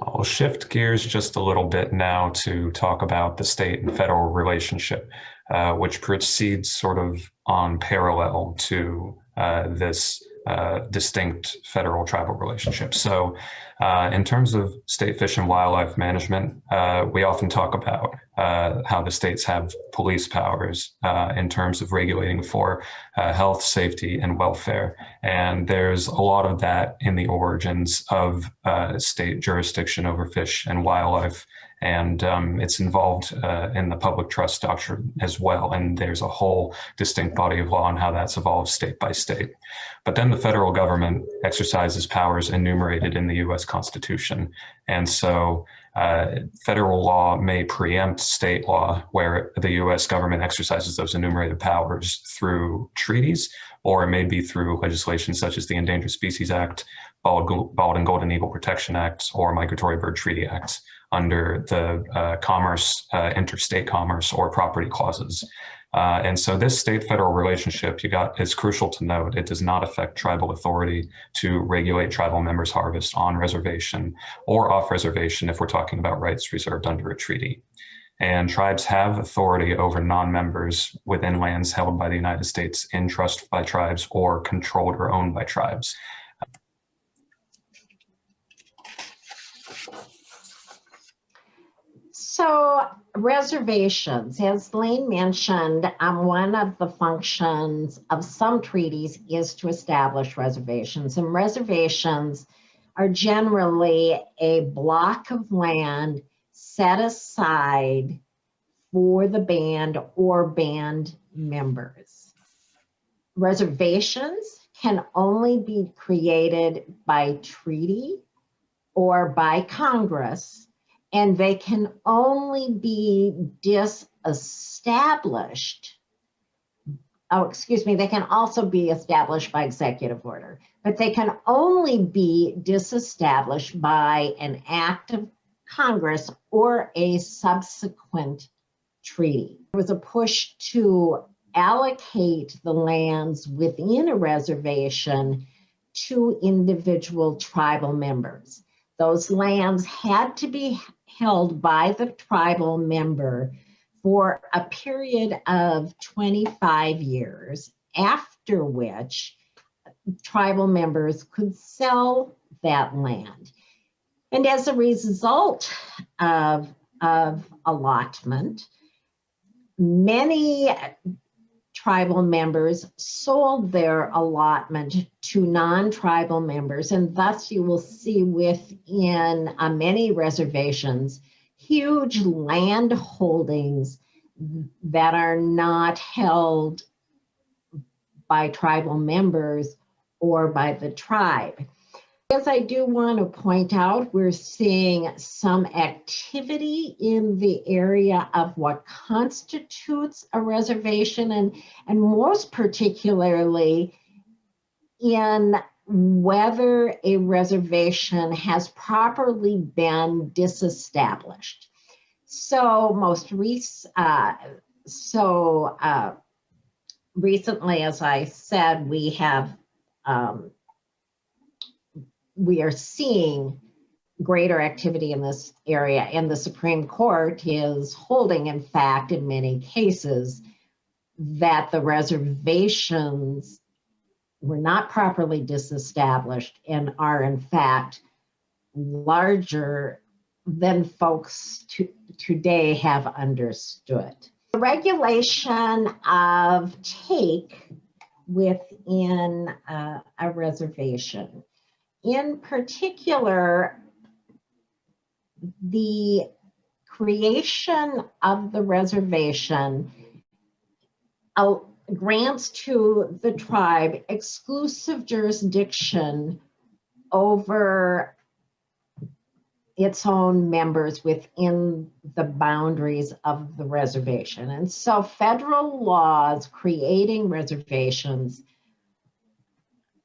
I'll shift gears just a little bit now to talk about the state and federal relationship, which proceeds sort of on parallel to this distinct federal tribal relationship. So in terms of state fish and wildlife management, we often talk about how the states have police powers in terms of regulating for health, safety, and welfare. And there's a lot of that in the origins of state jurisdiction over fish and wildlife. And it's involved in the public trust doctrine as well. And there's a whole distinct body of law on how that's evolved state by state. But then the federal government exercises powers enumerated in the US Constitution. And so federal law may preempt state law where the US government exercises those enumerated powers through treaties, or it may be through legislation such as the Endangered Species Act, Bald and Golden Eagle Protection Act, or Migratory Bird Treaty Act under the interstate commerce or property clauses. And so this state-federal relationship, is crucial to note. It does not affect tribal authority to regulate tribal members' harvest on reservation or off reservation if we're talking about rights reserved under a treaty. And tribes have authority over non-members within lands held by the United States in trust by tribes or controlled or owned by tribes. So reservations, as Lane mentioned, one of the functions of some treaties is to establish reservations. And reservations are generally a block of land set aside for the band or band members. Reservations can only be created by treaty or by Congress, and they can only be disestablished. They can also be established by executive order, but they can only be disestablished by an act of Congress or a subsequent treaty. There was a push to allocate the lands within a reservation to individual tribal members. Those lands had to be held by the tribal member for a period of 25 years, after which tribal members could sell that land. And as a result of allotment, many tribal members sold their allotment to non-tribal members, and thus you will see within many reservations huge land holdings that are not held by tribal members or by the tribe. As I do want to point out, we're seeing some activity in the area of what constitutes a reservation, and most particularly in whether a reservation has properly been disestablished. So recently, as I said, we are seeing greater activity in this area, and the Supreme Court is holding, in fact, in many cases, that the reservations were not properly disestablished and are in fact larger than folks today have understood. The regulation of take within a reservation. In particular, the creation of the reservation grants to the tribe exclusive jurisdiction over its own members within the boundaries of the reservation. And so federal laws creating reservations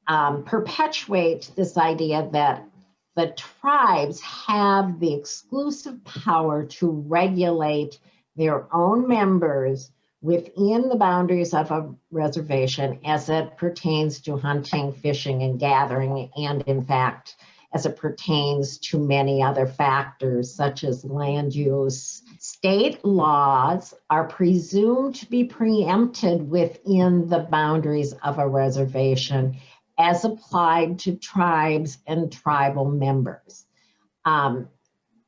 perpetuate this idea that the tribes have the exclusive power to regulate their own members within the boundaries of a reservation as it pertains to hunting, fishing, and gathering, and in fact, as it pertains to many other factors such as land use. State laws are presumed to be preempted within the boundaries of a reservation as applied to tribes and tribal members. An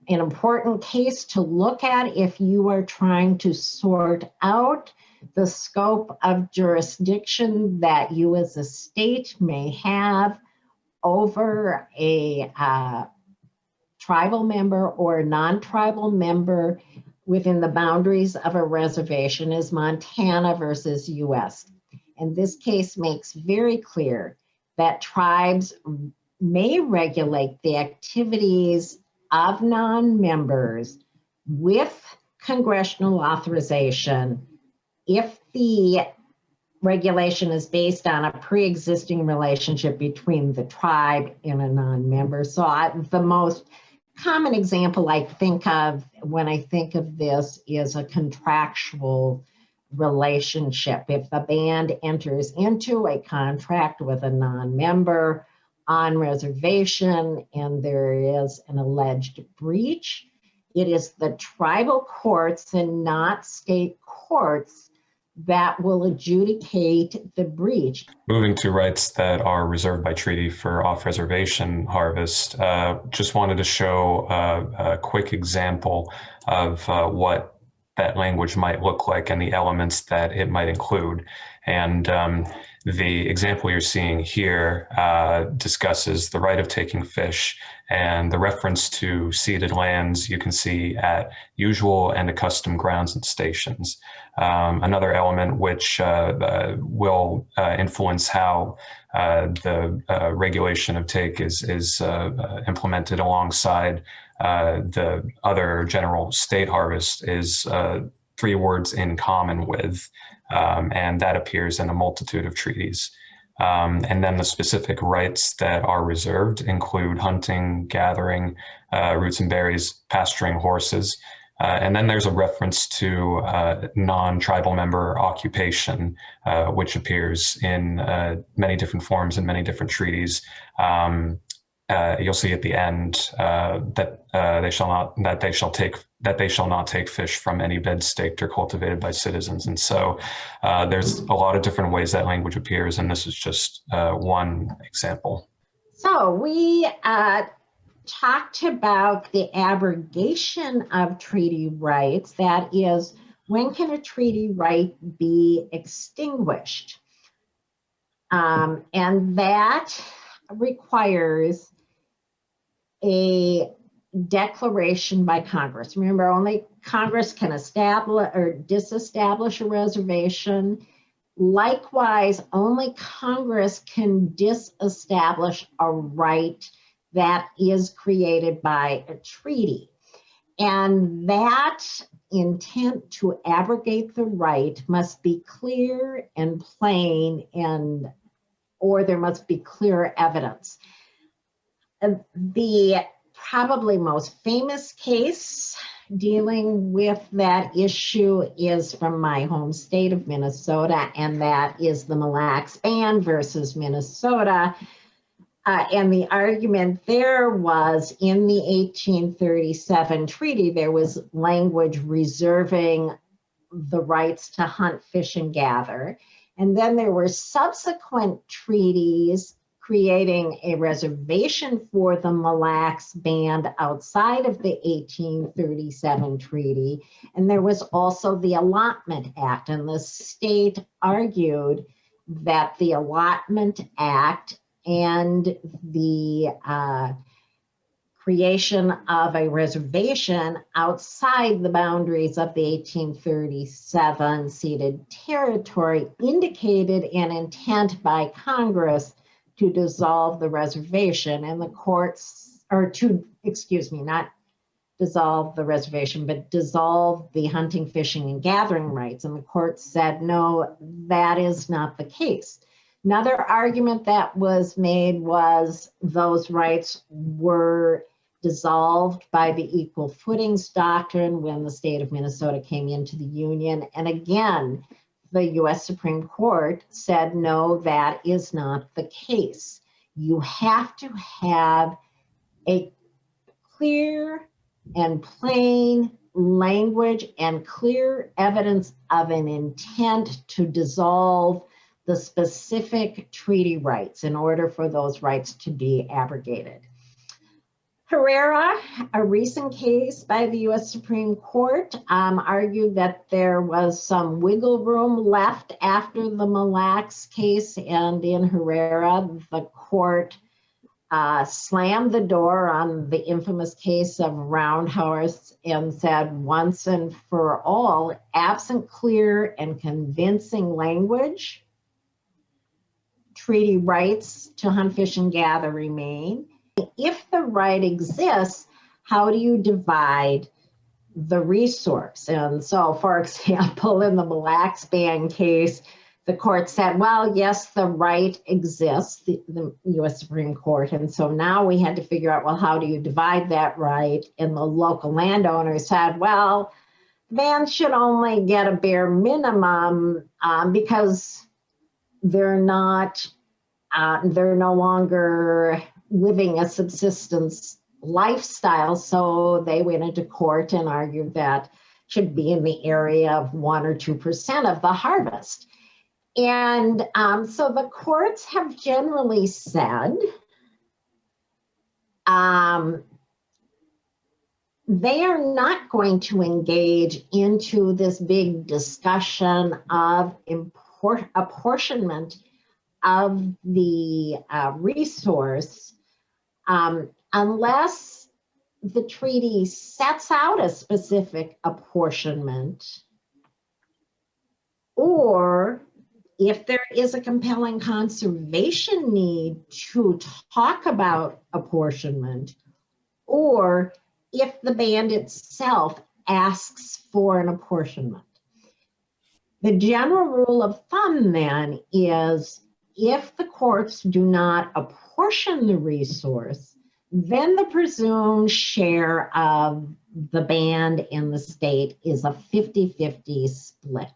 important case to look at if you are trying to sort out the scope of jurisdiction that you as a state may have over a tribal member or non-tribal member within the boundaries of a reservation is Montana versus US. And this case makes very clear that tribes may regulate the activities of non-members with congressional authorization if the regulation is based on a pre-existing relationship between the tribe and a non-member. So the most common example I think of when I think of this is a contractual relationship. If the band enters into a contract with a non-member on reservation and there is an alleged breach, it is the tribal courts and not state courts that will adjudicate the breach. Moving to rights that are reserved by treaty for off-reservation harvest, just wanted to show a quick example of what that language might look like and the elements that it might include. And the example you're seeing here discusses the right of taking fish, and the reference to ceded lands you can see at usual and accustomed grounds and stations. Another element which will influence how the regulation of take is implemented alongside the other general state harvest is 3 words in common with, and that appears in a multitude of treaties. And then the specific rights that are reserved include hunting, gathering, roots and berries, pasturing horses. And then there's a reference to non-tribal member occupation, which appears in many different forms in many different treaties. You'll see at the end that they shall not take fish from any bed staked or cultivated by citizens. And so there's a lot of different ways that language appears, and this is just one example. So we talked about the abrogation of treaty rights. That is, when can a treaty right be extinguished? And that requires a declaration by Congress. Remember, only Congress can establish or disestablish a reservation. Likewise, only Congress can disestablish a right that is created by a treaty. And that intent to abrogate the right must be clear and plain, or there must be clear evidence. The probably most famous case dealing with that issue is from my home state of Minnesota, and that is the Mille Lacs Band versus Minnesota. And the argument there was in the 1837 treaty, there was language reserving the rights to hunt, fish, and gather. And then there were subsequent treaties creating a reservation for the Mille Lacs Band outside of the 1837 treaty. And there was also the Allotment Act, and the state argued that the Allotment Act and the creation of a reservation outside the boundaries of the 1837 ceded territory indicated an intent by Congress to dissolve the reservation, and the courts, or to, excuse me, not dissolve the reservation, but dissolve the hunting, fishing, and gathering rights. And the court said, no, that is not the case. Another argument that was made was those rights were dissolved by the Equal Footings Doctrine when the state of Minnesota came into the Union. And again, the US Supreme Court said, no, that is not the case. You have to have a clear and plain language and clear evidence of an intent to dissolve the specific treaty rights in order for those rights to be abrogated. Herrera, a recent case by the US Supreme Court, argued that there was some wiggle room left after the Mille Lacs case, and in Herrera, the court slammed the door on the infamous case of Roundhouse and said, once and for all, absent clear and convincing language, treaty rights to hunt, fish, and gather remain. If the right exists, how do you divide the resource? And so, for example, in the Mille Lacs Band case, the court said, well, yes, the right exists, the US Supreme Court. And so now we had to figure out, well, how do you divide that right? And the local landowner said, well, the band should only get a bare minimum because they're no longer living a subsistence lifestyle. So they went into court and argued that should be in the area of 1 or 2% of the harvest. And so the courts have generally said they are not going to engage into this big discussion of apportionment of the resource unless the treaty sets out a specific apportionment, or if there is a compelling conservation need to talk about apportionment, or if the band itself asks for an apportionment. The general rule of thumb then is if the courts do not apportion the resource, then the presumed share of the band and the state is a 50-50 split.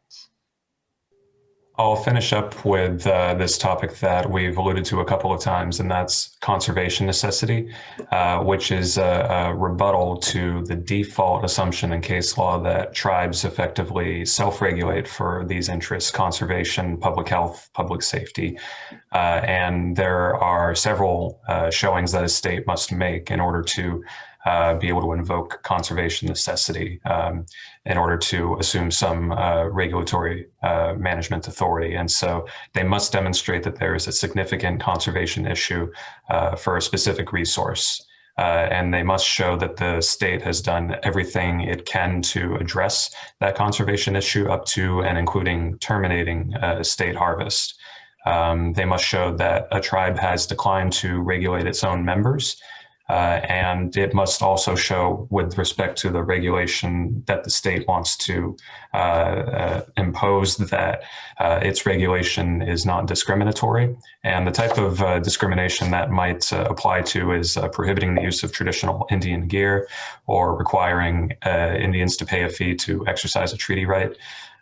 I'll finish up with this topic that we've alluded to a couple of times, and that's conservation necessity, which is a rebuttal to the default assumption in case law that tribes effectively self-regulate for these interests: conservation, public health, public safety. And there are several showings that a state must make in order to be able to invoke conservation necessity in order to assume some regulatory management authority. And so they must demonstrate that there is a significant conservation issue for a specific resource. And they must show that the state has done everything it can to address that conservation issue up to and including terminating state harvest. They must show that a tribe has declined to regulate its own members. And it must also show, with respect to the regulation that the state wants to impose, that its regulation is not discriminatory. And the type of discrimination that might apply to is prohibiting the use of traditional Indian gear or requiring Indians to pay a fee to exercise a treaty right.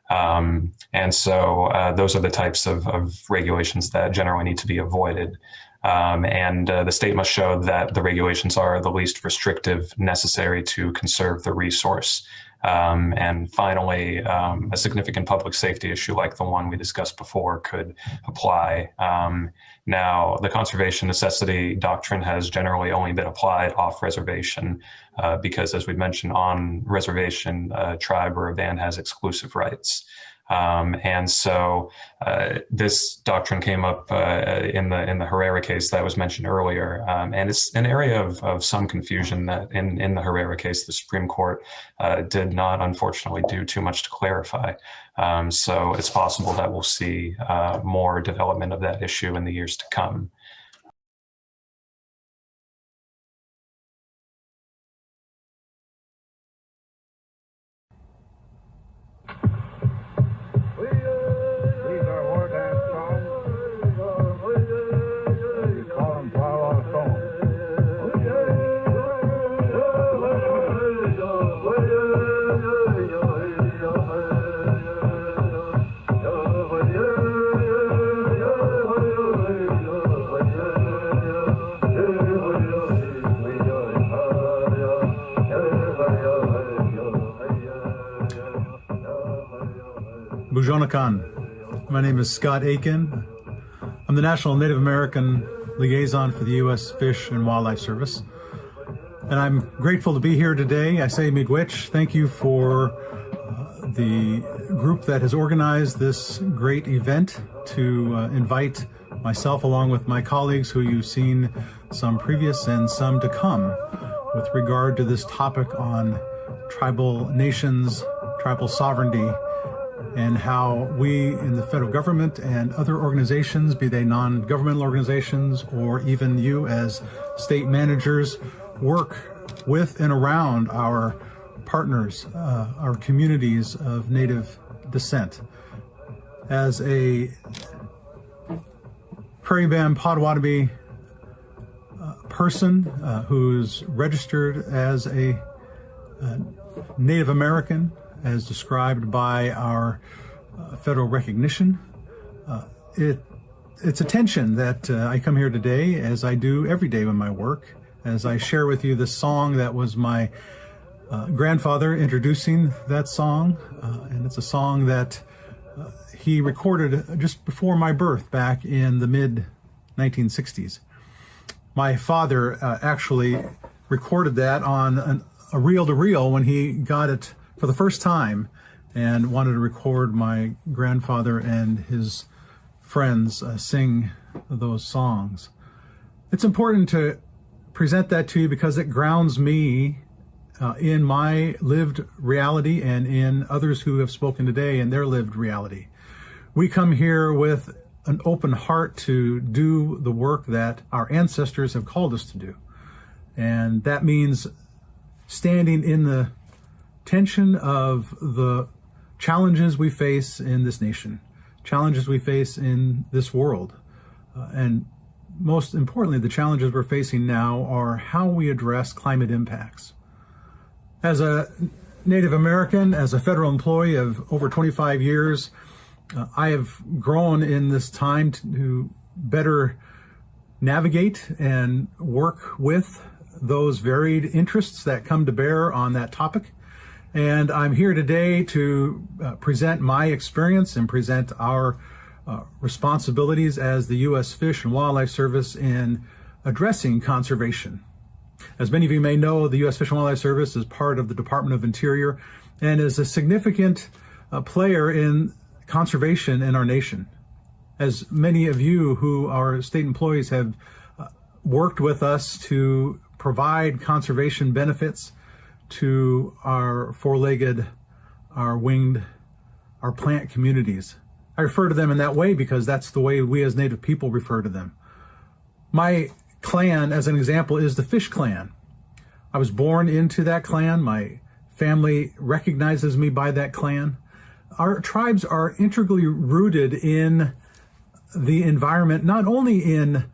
And so those are the types of regulations that generally need to be avoided. And the state must show that the regulations are the least restrictive necessary to conserve the resource. And finally, a significant public safety issue like the one we discussed before could apply. Now, the conservation necessity doctrine has generally only been applied off reservation because, as we mentioned, on reservation, a tribe or a band has exclusive rights. And so this doctrine came up in the Herrera case that was mentioned earlier, and it's an area of some confusion that in the Herrera case, the Supreme Court did not, unfortunately, do too much to clarify. So it's possible that we'll see more development of that issue in the years to come. Bujonakan. My name is Scott Aiken. I'm the National Native American Liaison for the U.S. Fish and Wildlife Service. And I'm grateful to be here today. I say miigwech. Thank you for the group that has organized this great event to invite myself along with my colleagues who you've seen some previous and some to come with regard to this topic on tribal nations, tribal sovereignty, and how we in the federal government and other organizations, be they non-governmental organizations or even you as state managers, work with and around our partners, our communities of Native descent. As a Prairie Band Potawatomi person who's registered as a Native American, as described by our federal recognition, it's a tension that I come here today, as I do every day in my work, as I share with you the song that was my grandfather introducing that song, and it's a song that he recorded just before my birth back in the mid-1960s. My father actually recorded that on a reel-to-reel when he got it for the first time and wanted to record my grandfather and his friends sing those songs. It's important to present that to you because it grounds me in my lived reality and in others who have spoken today in their lived reality. We come here with an open heart to do the work that our ancestors have called us to do. And that means standing in the tension of the challenges we face in this nation, challenges we face in this world. And most importantly, the challenges we're facing now are how we address climate impacts. As a Native American, as a federal employee of over 25 years, I have grown in this time to better navigate and work with those varied interests that come to bear on that topic. And I'm here today to present my experience and present our responsibilities as the U.S. Fish and Wildlife Service in addressing conservation. As many of you may know, the U.S. Fish and Wildlife Service is part of the Department of Interior and is a significant player in conservation in our nation. As many of you who are state employees have worked with us to provide conservation benefits to our four-legged, our winged, our plant communities. I refer to them in that way because that's the way we as Native people refer to them. My clan, as an example, is the Fish Clan. I was born into that clan. My family recognizes me by that clan. Our tribes are integrally rooted in the environment, not only in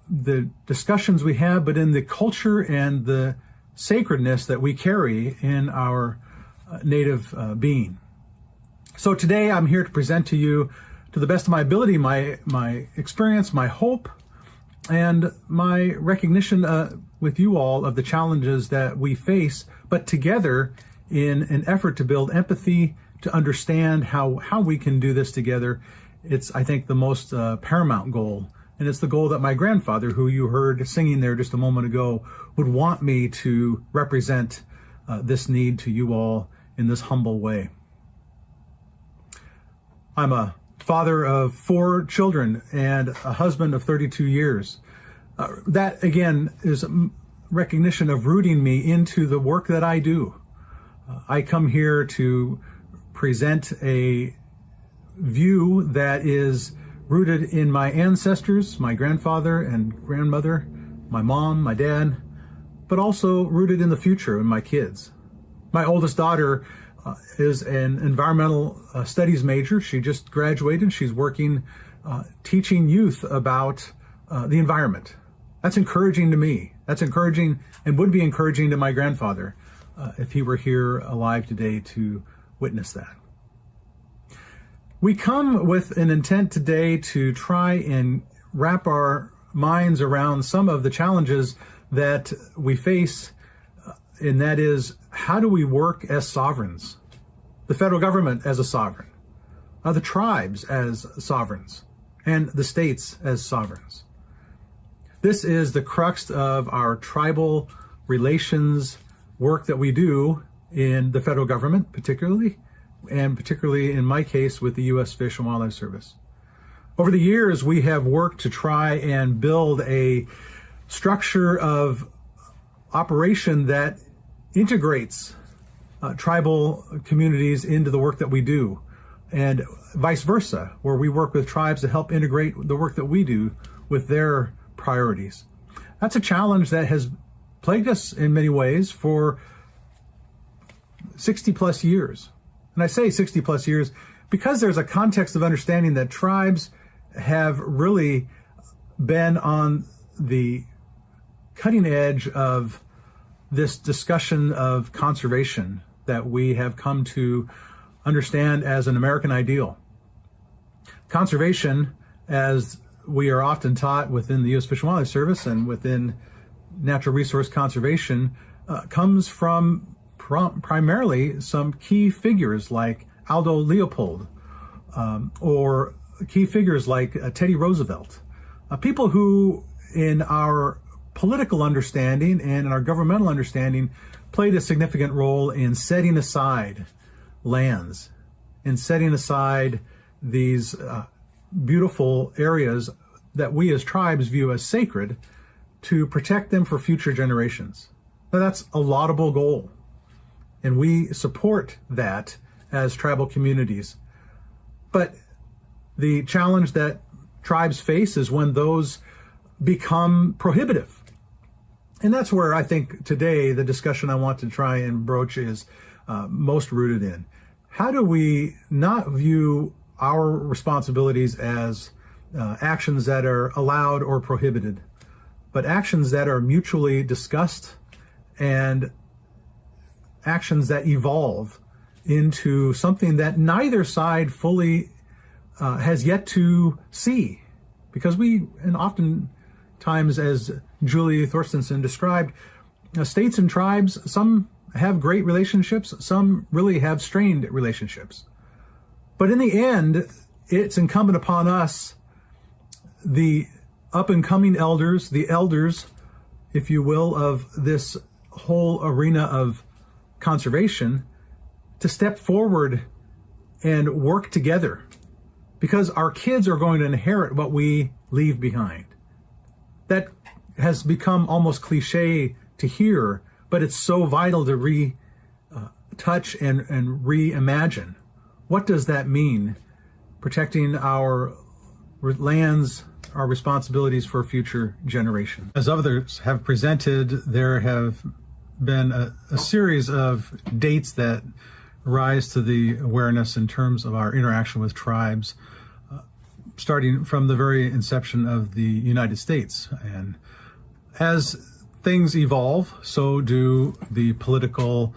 the discussions we have, but in the culture and the sacredness that we carry in our Native being. So today I'm here to present to you, to the best of my ability, my experience, my hope, and my recognition with you all of the challenges that we face, but together in an effort to build empathy, to understand how we can do this together. It's, I think, the most paramount goal. And it's the goal that my grandfather, who you heard singing there just a moment ago, would want me to represent this need to you all in this humble way. I'm a father of 4 children and a husband of 32 years. That, again, is a recognition of rooting me into the work that I do. I come here to present a view that is rooted in my ancestors, my grandfather and grandmother, my mom, my dad, but also rooted in the future in my kids. My oldest daughter is an environmental studies major. She just graduated. She's working teaching youth about the environment. That's encouraging to me. That's encouraging and would be encouraging to my grandfather if he were here alive today to witness that. We come with an intent today to try and wrap our minds around some of the challenges that we face, and that is, how do we work as sovereigns? The federal government as a sovereign, the tribes as sovereigns, and the states as sovereigns. This is the crux of our tribal relations work that we do in the federal government, particularly, and particularly in my case with the U.S. Fish and Wildlife Service. Over the years, we have worked to try and build a structure of operation that integrates tribal communities into the work that we do, and vice versa, where we work with tribes to help integrate the work that we do with their priorities. That's a challenge that has plagued us in many ways for 60 plus years. And I say 60 plus years because there's a context of understanding that tribes have really been on the cutting edge of this discussion of conservation that we have come to understand as an American ideal. Conservation, as we are often taught within the U.S. Fish and Wildlife Service and within natural resource conservation, comes from primarily some key figures like Aldo Leopold, or key figures like Teddy Roosevelt, people who in our political understanding and in our governmental understanding played a significant role in setting aside lands, in setting aside these beautiful areas that we as tribes view as sacred to protect them for future generations. Now, that's a laudable goal, and we support that as tribal communities. But the challenge that tribes face is when those become prohibitive. And that's where I think today the discussion I want to try and broach is most rooted in. How do we not view our responsibilities as actions that are allowed or prohibited, but actions that are mutually discussed and actions that evolve into something that neither side fully has yet to see? Because we, and oftentimes, as Julie Thorstensen described, states and tribes, some have great relationships, some really have strained relationships. But in the end, it's incumbent upon us, the up-and-coming elders, the elders, if you will, of this whole arena of conservation, to step forward and work together, because our kids are going to inherit what we leave behind. That has become almost cliche to hear, but it's so vital to retouch and reimagine. What does that mean? Protecting our lands, our responsibilities for future generations. As others have presented, there have been a series of dates that rise to the awareness in terms of our interaction with tribes, starting from the very inception of the United States. And as things evolve, so do the political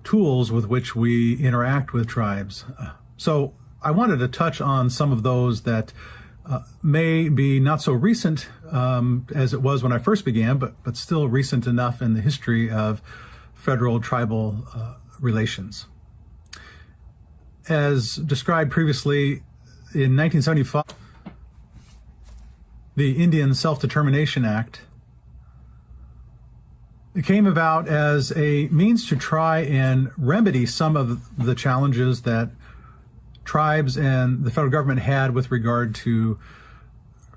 tools with which we interact with tribes. So I wanted to touch on some of those that may be not so recent as it was when I first began, but still recent enough in the history of federal tribal relations. As described previously, in 1975, the Indian Self-Determination Act, it came about as a means to try and remedy some of the challenges that tribes and the federal government had with regard to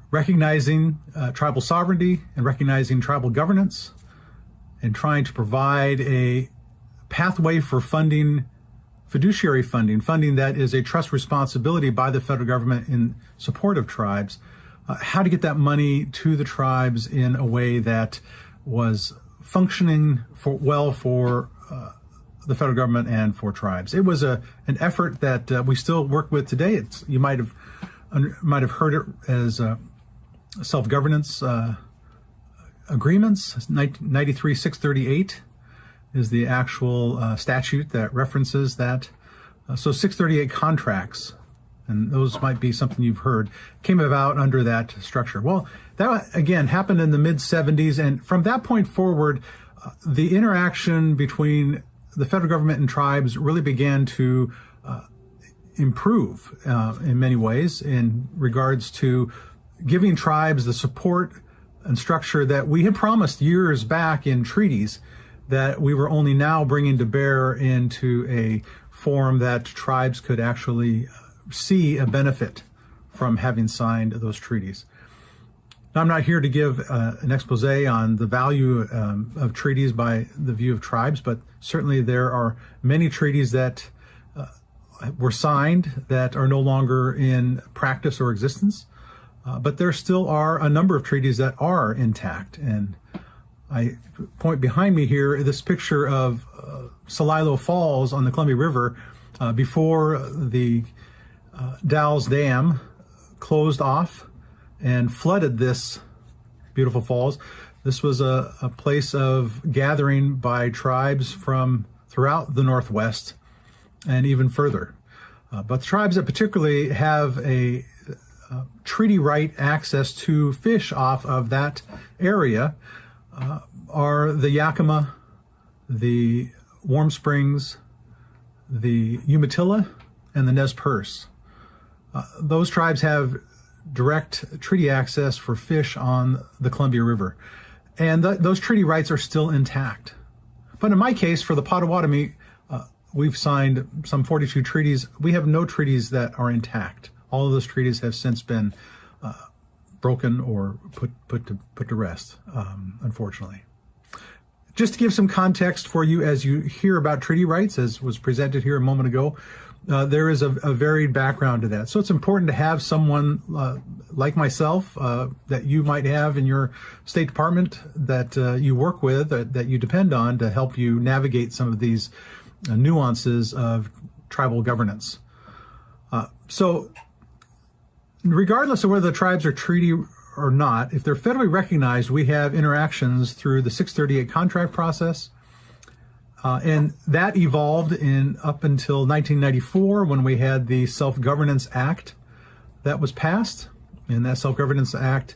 recognizing tribal sovereignty and recognizing tribal governance, and trying to provide a pathway for funding, fiduciary funding, funding that is a trust responsibility by the federal government in support of tribes, how to get that money to the tribes in a way that was functioning for the federal government and for tribes. It was an effort that we still work with today. You might have heard it as self-governance agreements. 93-638 is the actual statute that references that. So 638 contracts, and those might be something you've heard, came about under that structure. Well, that again happened in the mid-70s, and from that point forward, the interaction between the federal government and tribes really began to improve in many ways in regards to giving tribes the support and structure that we had promised years back in treaties that we were only now bringing to bear into a form that tribes could actually see a benefit from having signed those treaties. Now, I'm not here to give an expose on the value of treaties by the view of tribes, but certainly there are many treaties that were signed that are no longer in practice or existence, but there still are a number of treaties that are intact. And I point behind me here this picture of Celilo Falls on the Columbia River before the Dalles Dam closed off and flooded this beautiful falls. This was a place of gathering by tribes from throughout the Northwest and even further. But the tribes that particularly have a treaty right access to fish off of that area are the Yakima, the Warm Springs, the Umatilla, and the Nez Perce. Those tribes have direct treaty access for fish on the Columbia River. And those treaty rights are still intact. But in my case, for the Potawatomi, we've signed some 42 treaties. We have no treaties that are intact. All of those treaties have since been broken or put to rest, unfortunately. Just to give some context for you as you hear about treaty rights, as was presented here a moment ago, there is a varied background to that. So it's important to have someone like myself that you might have in your State Department that you work with, that you depend on to help you navigate some of these nuances of tribal governance. So regardless of whether the tribes are treaty or not, if they're federally recognized, we have interactions through the 638 contract process. And that evolved up until 1994 when we had the Self-Governance Act that was passed. And that Self-Governance Act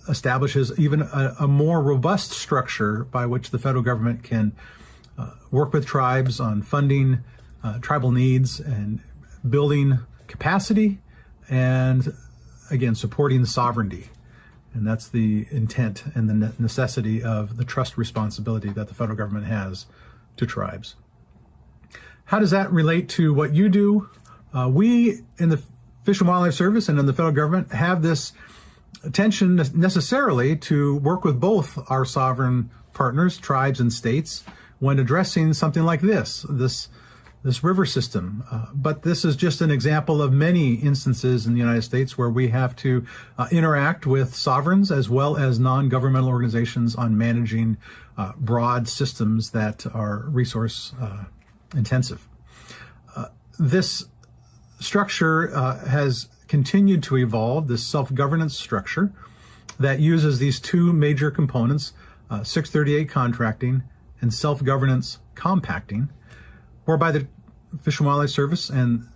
establishes even a more robust structure by which the federal government can work with tribes on funding tribal needs and building capacity and, again, supporting sovereignty. And that's the intent and the necessity of the trust responsibility that the federal government has to tribes. How does that relate to what you do? We in the Fish and Wildlife Service and in the federal government have this attention necessarily to work with both our sovereign partners, tribes and states, when addressing something like this river system. But this is just an example of many instances in the United States where we have to interact with sovereigns as well as non-governmental organizations on managing broad systems that are resource intensive. This structure has continued to evolve, this self-governance structure that uses these two major components, 638 contracting and self-governance compacting, whereby the Fish and Wildlife Service and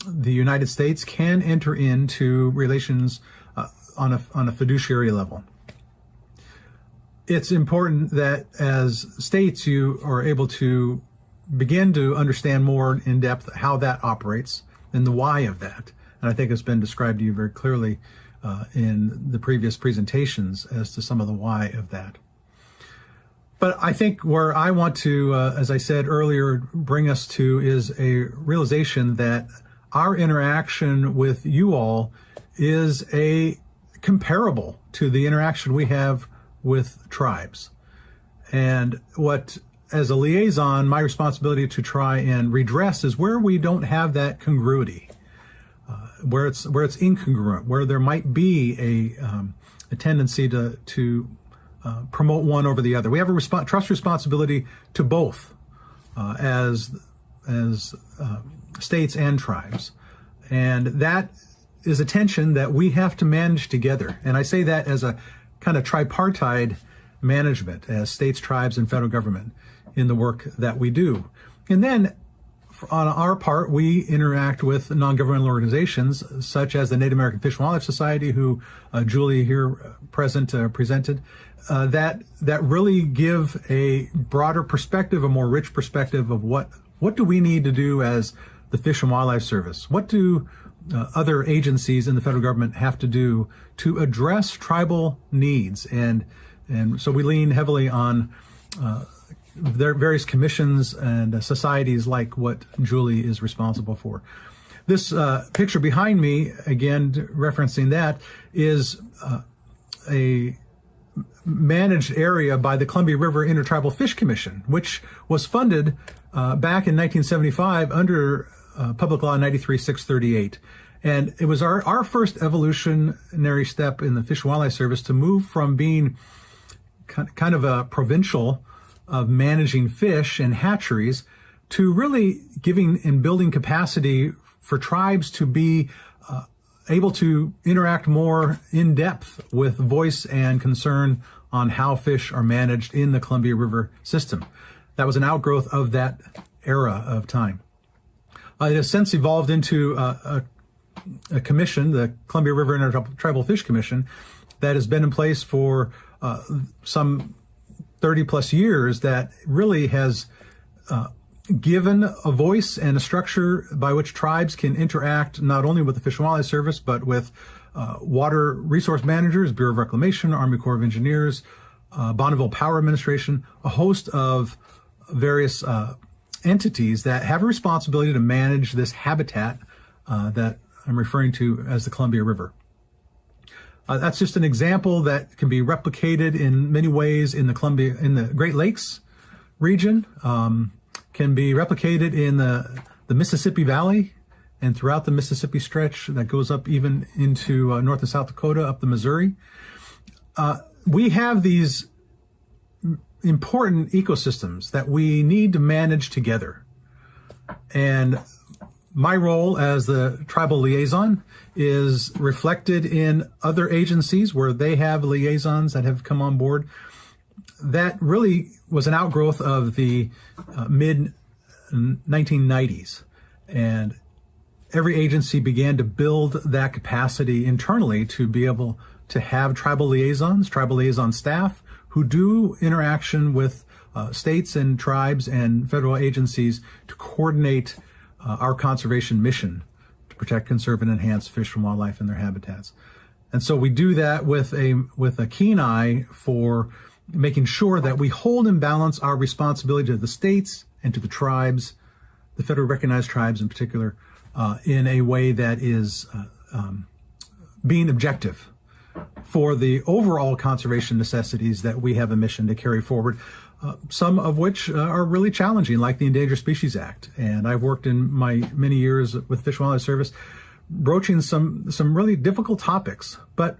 the United States can enter into relations on a fiduciary level. it's important that as states, you are able to begin to understand more in depth how that operates and the why of that. And I think it's been described to you very clearly in the previous presentations as to some of the why of that. But I think where I want to, as I said earlier, bring us to is a realization that our interaction with you all is comparable to the interaction we have with tribes. And what, as a liaison, my responsibility to try and redress is where we don't have that congruity, where it's incongruent, where there might be a tendency to promote one over the other. We have a trust responsibility to both as states and tribes. And that is a tension that we have to manage together. And I say that as a kind of tripartite management as states, tribes, and federal government in the work that we do. And then on our part, we interact with non-governmental organizations such as the Native American Fish and Wildlife Society, who Julie here presented, that really give a broader perspective, a more rich perspective of what do we need to do as the Fish and Wildlife Service? What do other agencies in the federal government have to do to address tribal needs? And so we lean heavily on their various commissions and societies like what Julie is responsible for. This picture behind me, again, referencing that, is a managed area by the Columbia River Intertribal Fish Commission, which was funded back in 1975 under Public Law 93-638. And it was our first evolutionary step in the Fish and Wildlife Service to move from being kind of a provincial of managing fish and hatcheries to really giving and building capacity for tribes to be able to interact more in depth with voice and concern on how fish are managed in the Columbia River system. That was an outgrowth of that era of time. It has since evolved into a commission, the Columbia River Intertribal Fish Commission, that has been in place for some 30 plus years, that really has given a voice and a structure by which tribes can interact not only with the Fish and Wildlife Service, but with water resource managers, Bureau of Reclamation, Army Corps of Engineers, Bonneville Power Administration, a host of various entities that have a responsibility to manage this habitat that I'm referring to as the Columbia River. That's just an example that can be replicated in many ways in the Great Lakes region, can be replicated in the Mississippi Valley and throughout the Mississippi stretch that goes up even into North and South Dakota, up the Missouri. We have these important ecosystems that we need to manage together. And my role as the tribal liaison is reflected in other agencies where they have liaisons that have come on board. That really was an outgrowth of the mid-1990s. And every agency began to build that capacity internally to be able to have tribal liaison staff who do interaction with states and tribes and federal agencies to coordinate our conservation mission to protect, conserve, and enhance fish and wildlife in their habitats. And so we do that with a keen eye for making sure that we hold and balance our responsibility to the states and to the tribes, the federally recognized tribes in particular, in a way that is being objective for the overall conservation necessities that we have a mission to carry forward, some of which are really challenging, like the Endangered Species Act. And I've worked in my many years with Fish and Wildlife Service broaching some really difficult topics, but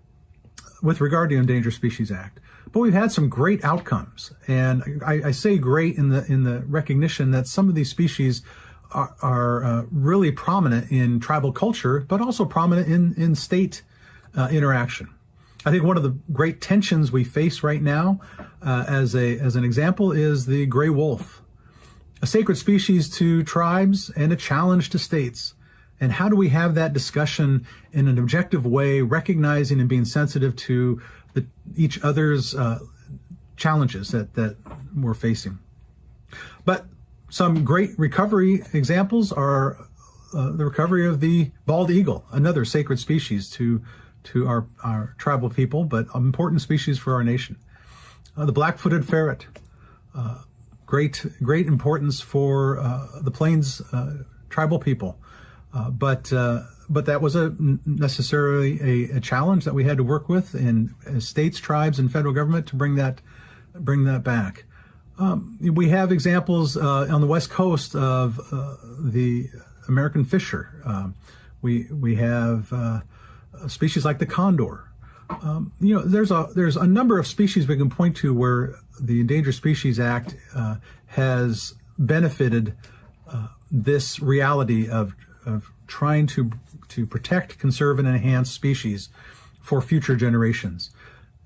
with regard to the Endangered Species Act. But we've had some great outcomes. And I say great in the recognition that some of these species are really prominent in tribal culture, but also prominent in state interaction. I think one of the great tensions we face right now, as an example, is the gray wolf, a sacred species to tribes and a challenge to states. And how do we have that discussion in an objective way, recognizing and being sensitive to each other's challenges that we're facing. But some great recovery examples are the recovery of the bald eagle, another sacred species to our tribal people, but an important species for our nation. The black-footed ferret, great importance for the Plains tribal people, but that was necessarily a challenge that we had to work with in states, tribes, and federal government to bring that back. We have examples on the West Coast of the American fisher. We have species like the condor. There's a number of species we can point to where the Endangered Species Act has benefited this reality of trying to protect, conserve, and enhance species for future generations.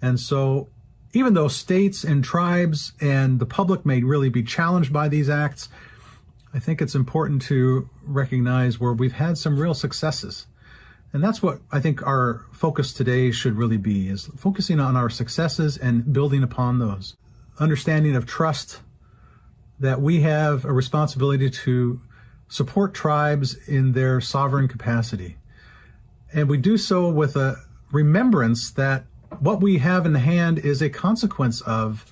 And so even though states and tribes and the public may really be challenged by these acts, I think it's important to recognize where we've had some real successes. And that's what I think our focus today should really be, is focusing on our successes and building upon those. Understanding of trust, that we have a responsibility to support tribes in their sovereign capacity. And we do so with a remembrance that what we have in hand is a consequence of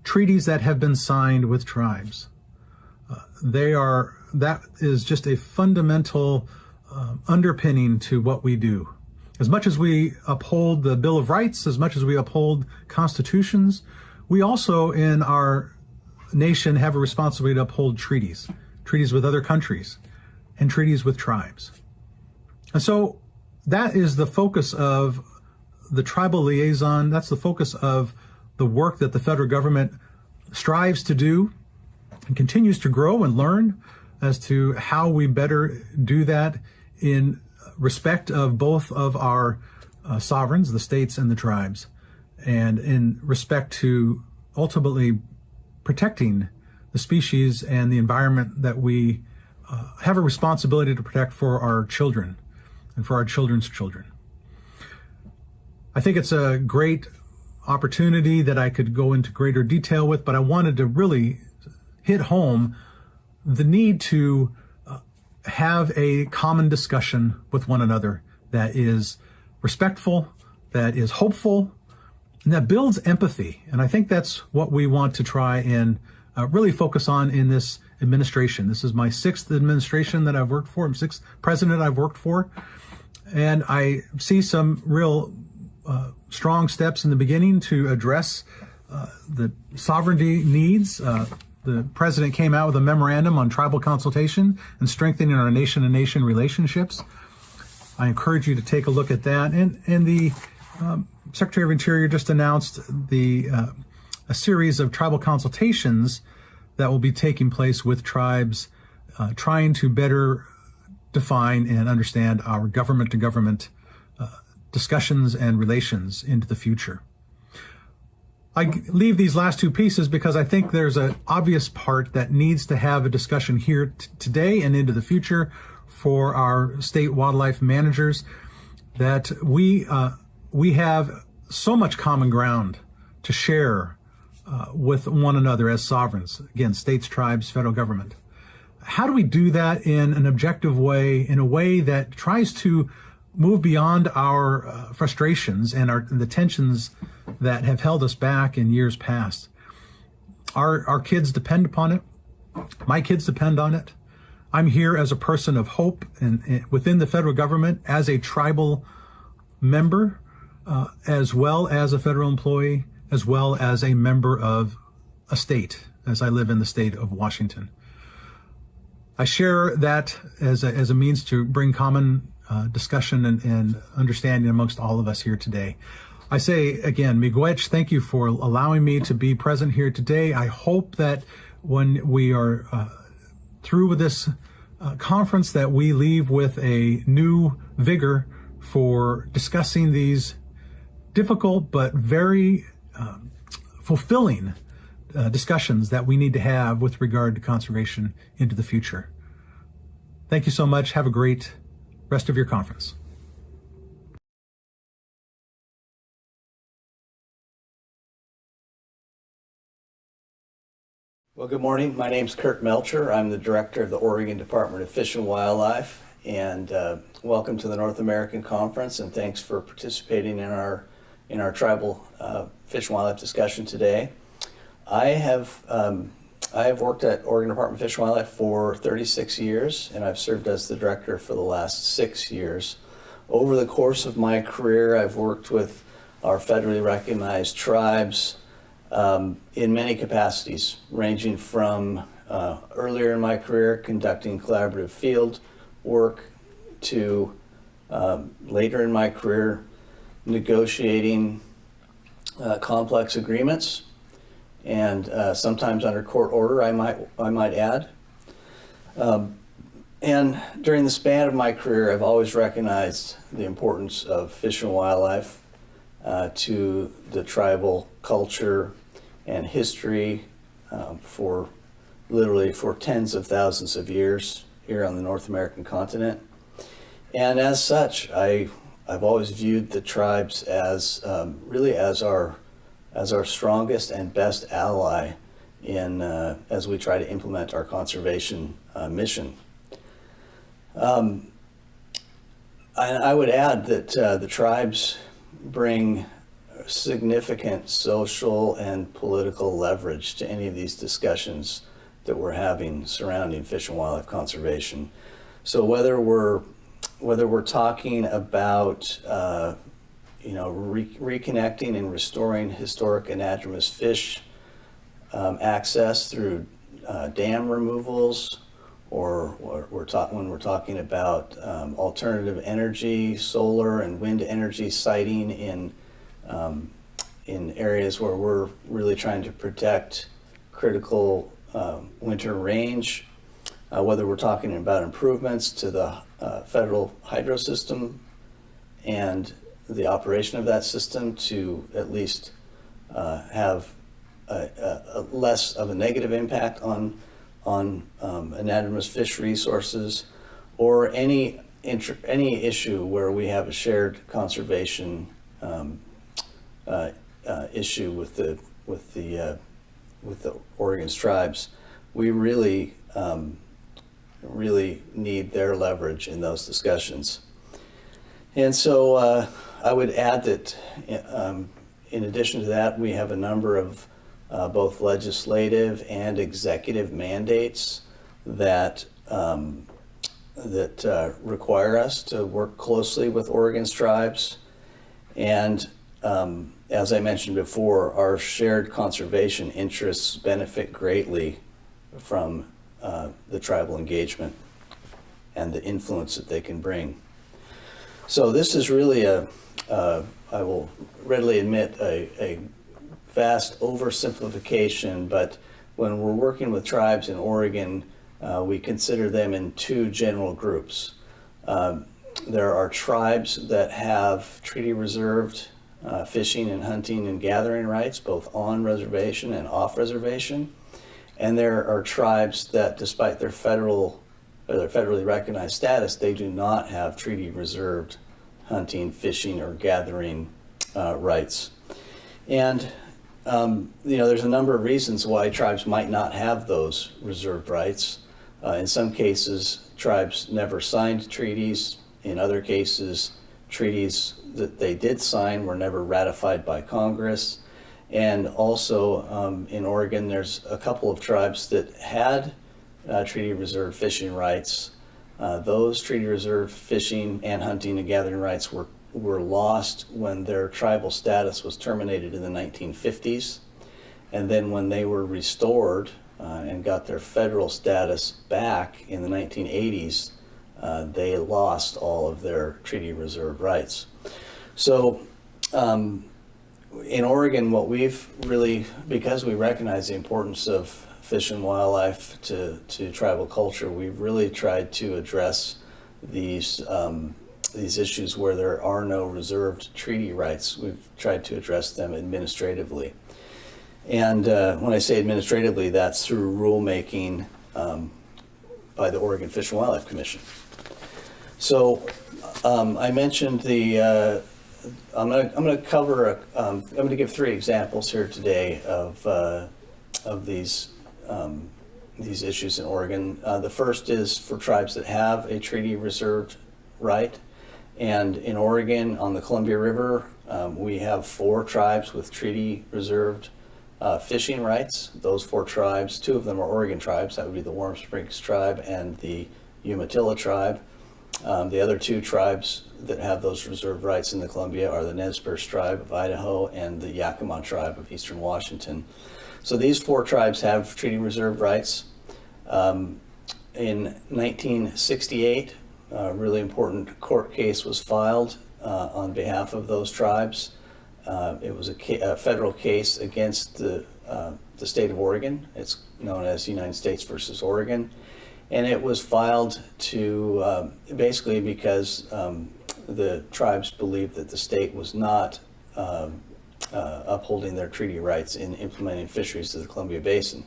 treaties that have been signed with tribes. That is just a fundamental underpinning to what we do. As much as we uphold the Bill of Rights, as much as we uphold constitutions, we also in our nation have a responsibility to uphold treaties with other countries, and treaties with tribes. And so that is the focus of the tribal liaison. That's the focus of the work that the federal government strives to do and continues to grow and learn as to how we better do that in respect of both of our sovereigns, the states and the tribes, and in respect to ultimately protecting the species and the environment that we have a responsibility to protect for our children and for our children's children. I think it's a great opportunity that I could go into greater detail with, but I wanted to really hit home the need to have a common discussion with one another that is respectful, that is hopeful, and that builds empathy. And I think that's what we want to try and really focus on in this administration. This is my 6th administration that I've worked for, 6th president I've worked for. And I see some real strong steps in the beginning to address the sovereignty needs. The president came out with a memorandum on tribal consultation and strengthening our nation-to-nation relationships. I encourage you to take a look at that. And the Secretary of Interior just announced a series of tribal consultations that will be taking place with tribes, trying to better define and understand our government-to-government discussions and relations into the future. I leave these last two pieces because I think there's an obvious part that needs to have a discussion here today and into the future for our state wildlife managers, that we have so much common ground to share with one another as sovereigns, again, states, tribes, federal government. How do we do that in an objective way, in a way that tries to move beyond our frustrations and the tensions that have held us back in years past? Our kids depend upon it. My kids depend on it. I'm here as a person of hope and within the federal government, as a tribal member, as well as a federal employee, as well as a member of a state, as I live in the state of Washington. I share that as a means to bring common discussion and understanding amongst all of us here today. I say again, miigwech, thank you for allowing me to be present here today. I hope that when we are through with this conference, that we leave with a new vigor for discussing these difficult but very fulfilling discussions that we need to have with regard to conservation into the future. Thank you so much. Have a great rest of your conference. Well, good morning. My name's Kirk Melcher. I'm the director of the Oregon Department of Fish and Wildlife, and welcome to the North American Conference, and thanks for participating in our tribal fish and wildlife discussion today. I have worked at Oregon Department of Fish and Wildlife for 36 years, and I've served as the director for the last 6 years. Over the course of my career, I've worked with our federally recognized tribes in many capacities, ranging from earlier in my career conducting collaborative field work to later in my career negotiating complex agreements, and sometimes under court order, I might add. And during the span of my career, I've always recognized the importance of fish and wildlife to the tribal culture and history for tens of thousands of years here on the North American continent. And as such, I've always viewed the tribes as really as our strongest and best ally in as we try to implement our conservation mission. I would add that the tribes bring significant social and political leverage to any of these discussions that we're having surrounding fish and wildlife conservation. So whether we're talking about reconnecting and restoring historic anadromous fish access through dam removals, or when we're talking about alternative energy, solar and wind energy siting in areas where we're really trying to protect critical winter range, whether we're talking about improvements to the federal hydro system and the operation of that system to at least have a less of a negative impact on anadromous fish resources, or any issue where we have a shared conservation issue with the Oregon's tribes. We really need their leverage in those discussions. And so I would add that in addition to that, we have a number of both legislative and executive mandates that require us to work closely with Oregon's tribes. And as I mentioned before, our shared conservation interests benefit greatly from the tribal engagement and the influence that they can bring. So this is really I will readily admit, a vast oversimplification, but when we're working with tribes in Oregon, we consider them in two general groups. There are tribes that have treaty reserved fishing and hunting and gathering rights, both on reservation and off reservation. And there are tribes that, despite their federally recognized status, they do not have treaty reserved hunting, fishing, or gathering rights. And there's a number of reasons why tribes might not have those reserved rights. In some cases, tribes never signed treaties. In other cases, treaties that they did sign were never ratified by Congress. And also in Oregon, there's a couple of tribes that had treaty reserved fishing rights. Those treaty reserved fishing and hunting and gathering rights were lost when their tribal status was terminated in the 1950s. And then when they were restored and got their federal status back in the 1980s, they lost all of their treaty reserved rights. So in Oregon, what we've really, because we recognize the importance of fish and wildlife to tribal culture, we've really tried to address these issues where there are no reserved treaty rights. We've tried to address them administratively. And when I say administratively, that's through rulemaking by the Oregon Fish and Wildlife Commission. So I mentioned I'm going to give 3 examples here today of these these issues in Oregon. The first is for tribes that have a treaty reserved right. And in Oregon, on the Columbia River, we have 4 tribes with treaty reserved fishing rights. Those 4 tribes, 2 of them are Oregon tribes. That would be the Warm Springs tribe and the Umatilla tribe. The other 2 tribes that have those reserved rights in the Columbia are the Nez Perce tribe of Idaho and the Yakima tribe of Eastern Washington. So these 4 tribes have treaty reserved rights. In 1968, a really important court case was filed on behalf of those tribes. It was a federal case against the state of Oregon. It's known as United States versus Oregon. And it was filed to basically because the tribes believed that the state was not upholding their treaty rights in implementing fisheries to the Columbia Basin.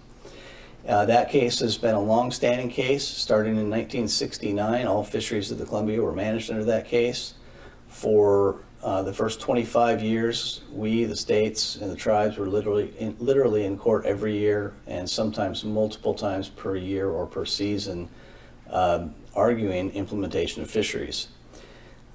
That case has been a long-standing case. Starting in 1969, all fisheries of the Columbia were managed under that case. For the first 25 years, we, the states, and the tribes were literally in court every year, and sometimes multiple times per year or per season, arguing implementation of fisheries.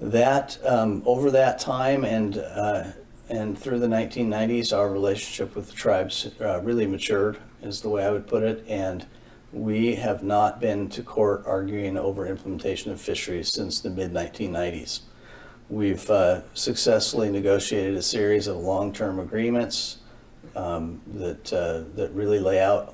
That over that time and through the 1990s, our relationship with the tribes really matured, is the way I would put it, and we have not been to court arguing over implementation of fisheries since the mid-1990s. We've successfully negotiated a series of long-term agreements that really lay out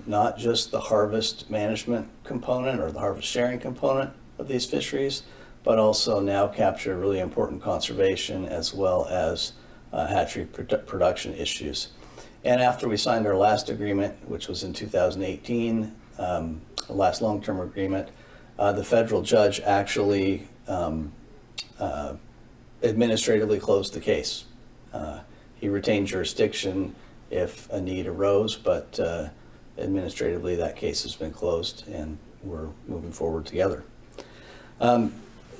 not just the harvest management component or the harvest sharing component of these fisheries, but also now capture really important conservation as well as hatchery production issues. And after we signed our last agreement, which was in 2018, the last long-term agreement, the federal judge actually administratively closed the case. He retained jurisdiction if a need arose, but administratively that case has been closed and we're moving forward together. The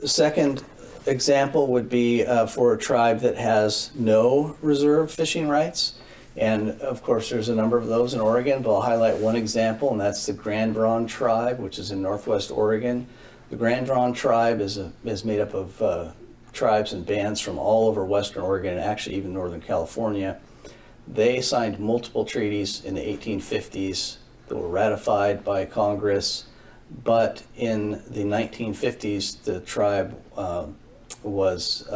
second example would be for a tribe that has no reserved fishing rights. And of course, there's a number of those in Oregon, but I'll highlight one example, and that's the Grand Ronde tribe, which is in Northwest Oregon. The Grand Ronde tribe is made up of tribes and bands from all over Western Oregon and actually even Northern California. They signed multiple treaties in the 1850s that were ratified by Congress, but in the 1950s, the tribe was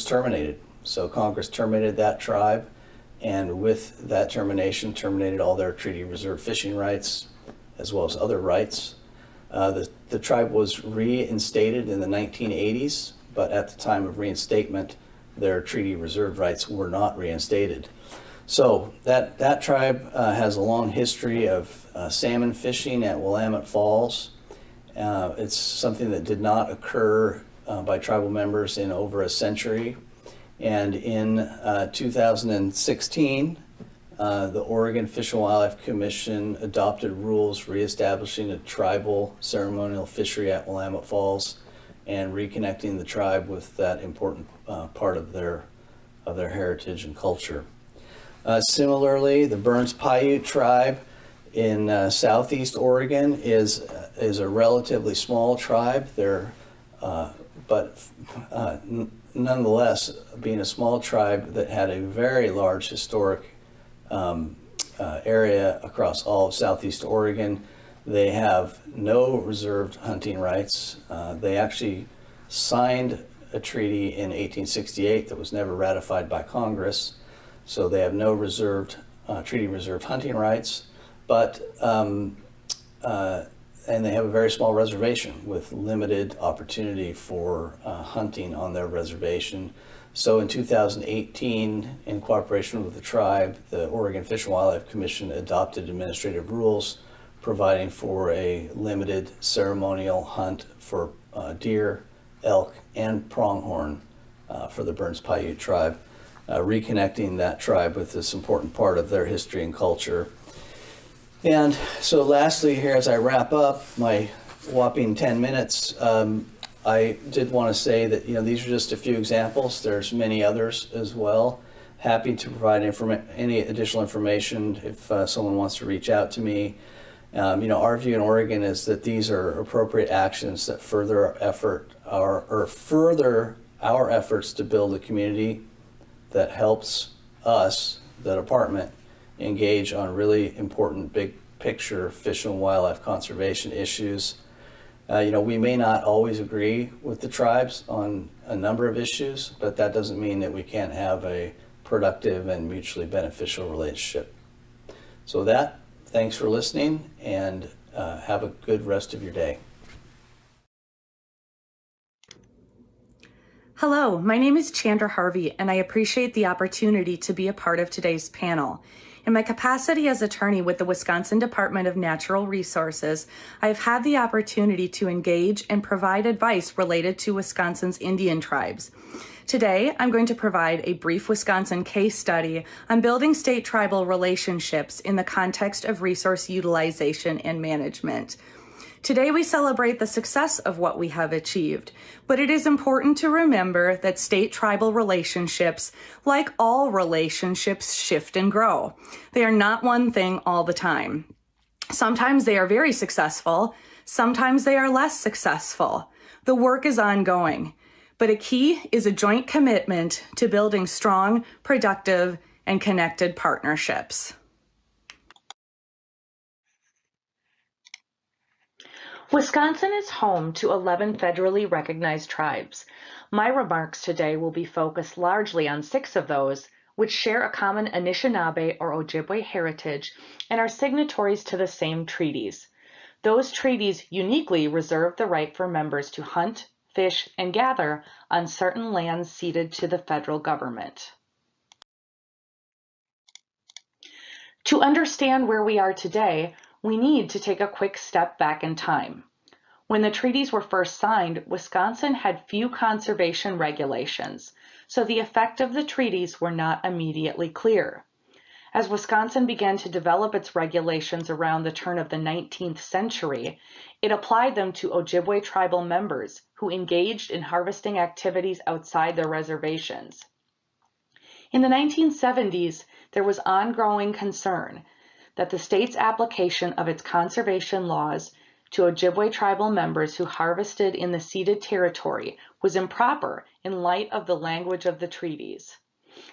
terminated. So Congress terminated that tribe, and with that termination, terminated all their treaty reserve fishing rights, as well as other rights. The tribe was reinstated in the 1980s, but at the time of reinstatement, their treaty reserve rights were not reinstated. So that tribe has a long history of salmon fishing at Willamette Falls. It's something that did not occur by tribal members in over a century. And in 2016, the Oregon Fish and Wildlife Commission adopted rules reestablishing a tribal ceremonial fishery at Willamette Falls and reconnecting the tribe with that important part of their heritage and culture. Similarly, the Burns Paiute tribe in southeast Oregon is a relatively small tribe. But nonetheless, being a small tribe that had a very large historic area across all of southeast Oregon, they have no reserved hunting rights. They actually signed a treaty in 1868 that was never ratified by Congress, so they have no reserved treaty reserved hunting rights, but and they have a very small reservation with limited opportunity for hunting on their reservation. So in 2018, in cooperation with the tribe, the Oregon Fish and Wildlife Commission adopted administrative rules providing for a limited ceremonial hunt for deer, elk, and pronghorn for the Burns Paiute tribe, reconnecting that tribe with this important part of their history and culture. And so lastly here, as I wrap up my whopping 10 minutes, I did want to say that, these are just a few examples. There's many others as well. happy to provide any additional information if someone wants to reach out to me. Our view in Oregon is that these are appropriate actions that further our efforts to build a community that helps us, the department, engage on really important big picture fish and wildlife conservation issues. We may not always agree with the tribes on a number of issues, but that doesn't mean that we can't have a productive and mutually beneficial relationship. So thanks for listening, and have a good rest of your day. Hello, my name is Chandra Harvey, and I appreciate the opportunity to be a part of today's panel. In my capacity as attorney with the Wisconsin Department of Natural Resources, I have had the opportunity to engage and provide advice related to Wisconsin's Indian tribes. Today, I'm going to provide a brief Wisconsin case study on building state-tribal relationships in the context of resource utilization and management. Today, we celebrate the success of what we have achieved, but it is important to remember that state-tribal relationships, like all relationships, shift and grow. They are not one thing all the time. Sometimes they are very successful, sometimes they are less successful. The work is ongoing, but a key is a joint commitment to building strong, productive, and connected partnerships. Wisconsin is home to 11 federally recognized tribes. My remarks today will be focused largely on 6 of those, which share a common Anishinaabe or Ojibwe heritage and are signatories to the same treaties. Those treaties uniquely reserve the right for members to hunt, fish, and gather on certain lands ceded to the federal government. To understand where we are today, we need to take a quick step back in time. When the treaties were first signed, Wisconsin had few conservation regulations, so the effect of the treaties were not immediately clear. As Wisconsin began to develop its regulations around the turn of the 19th century, it applied them to Ojibwe tribal members who engaged in harvesting activities outside their reservations. In the 1970s, there was ongoing concern that the state's application of its conservation laws to Ojibwe tribal members who harvested in the ceded territory was improper in light of the language of the treaties,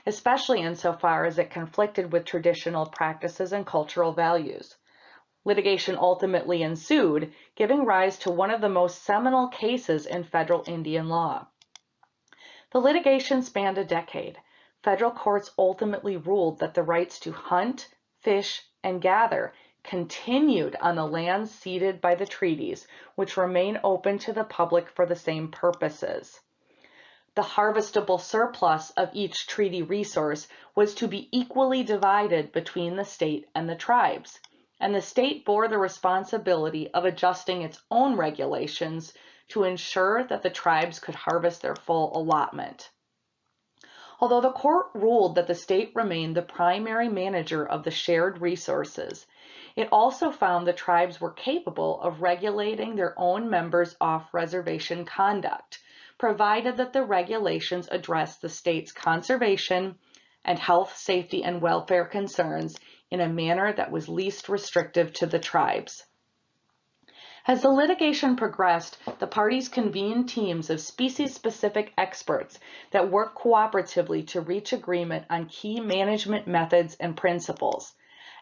especially insofar as it conflicted with traditional practices and cultural values. Litigation ultimately ensued, giving rise to one of the most seminal cases in federal Indian law. The litigation spanned a decade. Federal courts ultimately ruled that the rights to hunt, fish, and gather continued on the lands ceded by the treaties, which remain open to the public for the same purposes. The harvestable surplus of each treaty resource was to be equally divided between the state and the tribes, and the state bore the responsibility of adjusting its own regulations to ensure that the tribes could harvest their full allotment. Although the court ruled that the state remained the primary manager of the shared resources, it also found the tribes were capable of regulating their own members' off-reservation conduct, provided that the regulations addressed the state's conservation and health, safety, and welfare concerns in a manner that was least restrictive to the tribes. As the litigation progressed, the parties convened teams of species-specific experts that worked cooperatively to reach agreement on key management methods and principles,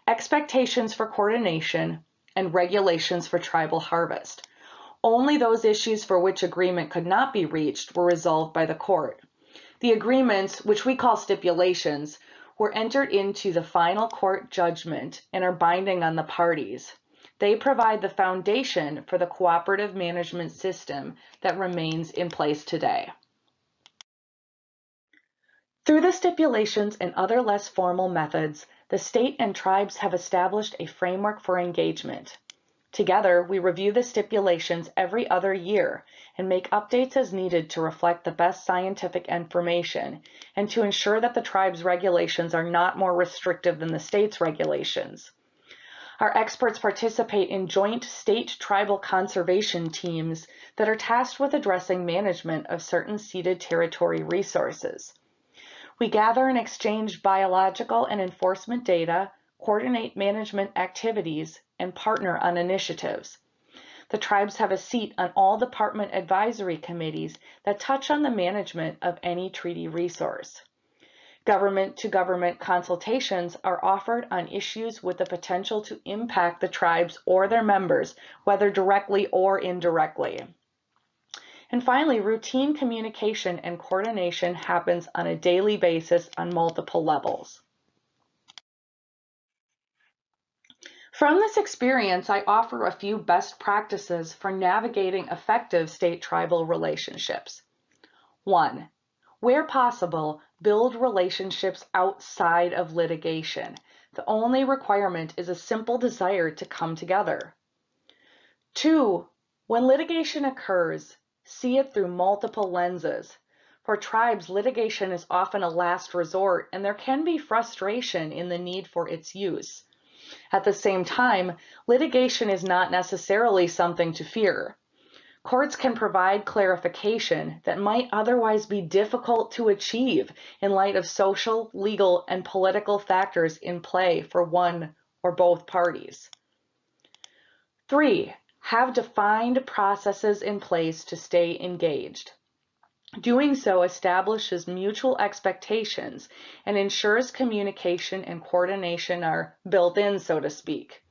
expectations for coordination, and regulations for tribal harvest. Only those issues for which agreement could not be reached were resolved by the court. The agreements, which we call stipulations, were entered into the final court judgment and are binding on the parties. They provide the foundation for the cooperative management system that remains in place today. Through the stipulations and other less formal methods, the state and tribes have established a framework for engagement. Together, we review the stipulations every other year and make updates as needed to reflect the best scientific information and to ensure that the tribe's regulations are not more restrictive than the state's regulations. Our experts participate in joint state-tribal conservation teams that are tasked with addressing management of certain ceded territory resources. We gather and exchange biological and enforcement data, coordinate management activities, and partner on initiatives. The tribes have a seat on all department advisory committees that touch on the management of any treaty resource. Government-to-government consultations are offered on issues with the potential to impact the tribes or their members, whether directly or indirectly. And finally, routine communication and coordination happens on a daily basis on multiple levels. From this experience, I offer a few best practices for navigating effective state-tribal relationships. 1. Where possible, build relationships outside of litigation. The only requirement is a simple desire to come together. 2. When litigation occurs, see it through multiple lenses. For tribes, litigation is often a last resort, and there can be frustration in the need for its use. At the same time, litigation is not necessarily something to fear. Courts can provide clarification that might otherwise be difficult to achieve in light of social, legal, and political factors in play for one or both parties. 3. Have defined processes in place to stay engaged. Doing so establishes mutual expectations and ensures communication and coordination are built in, so to speak.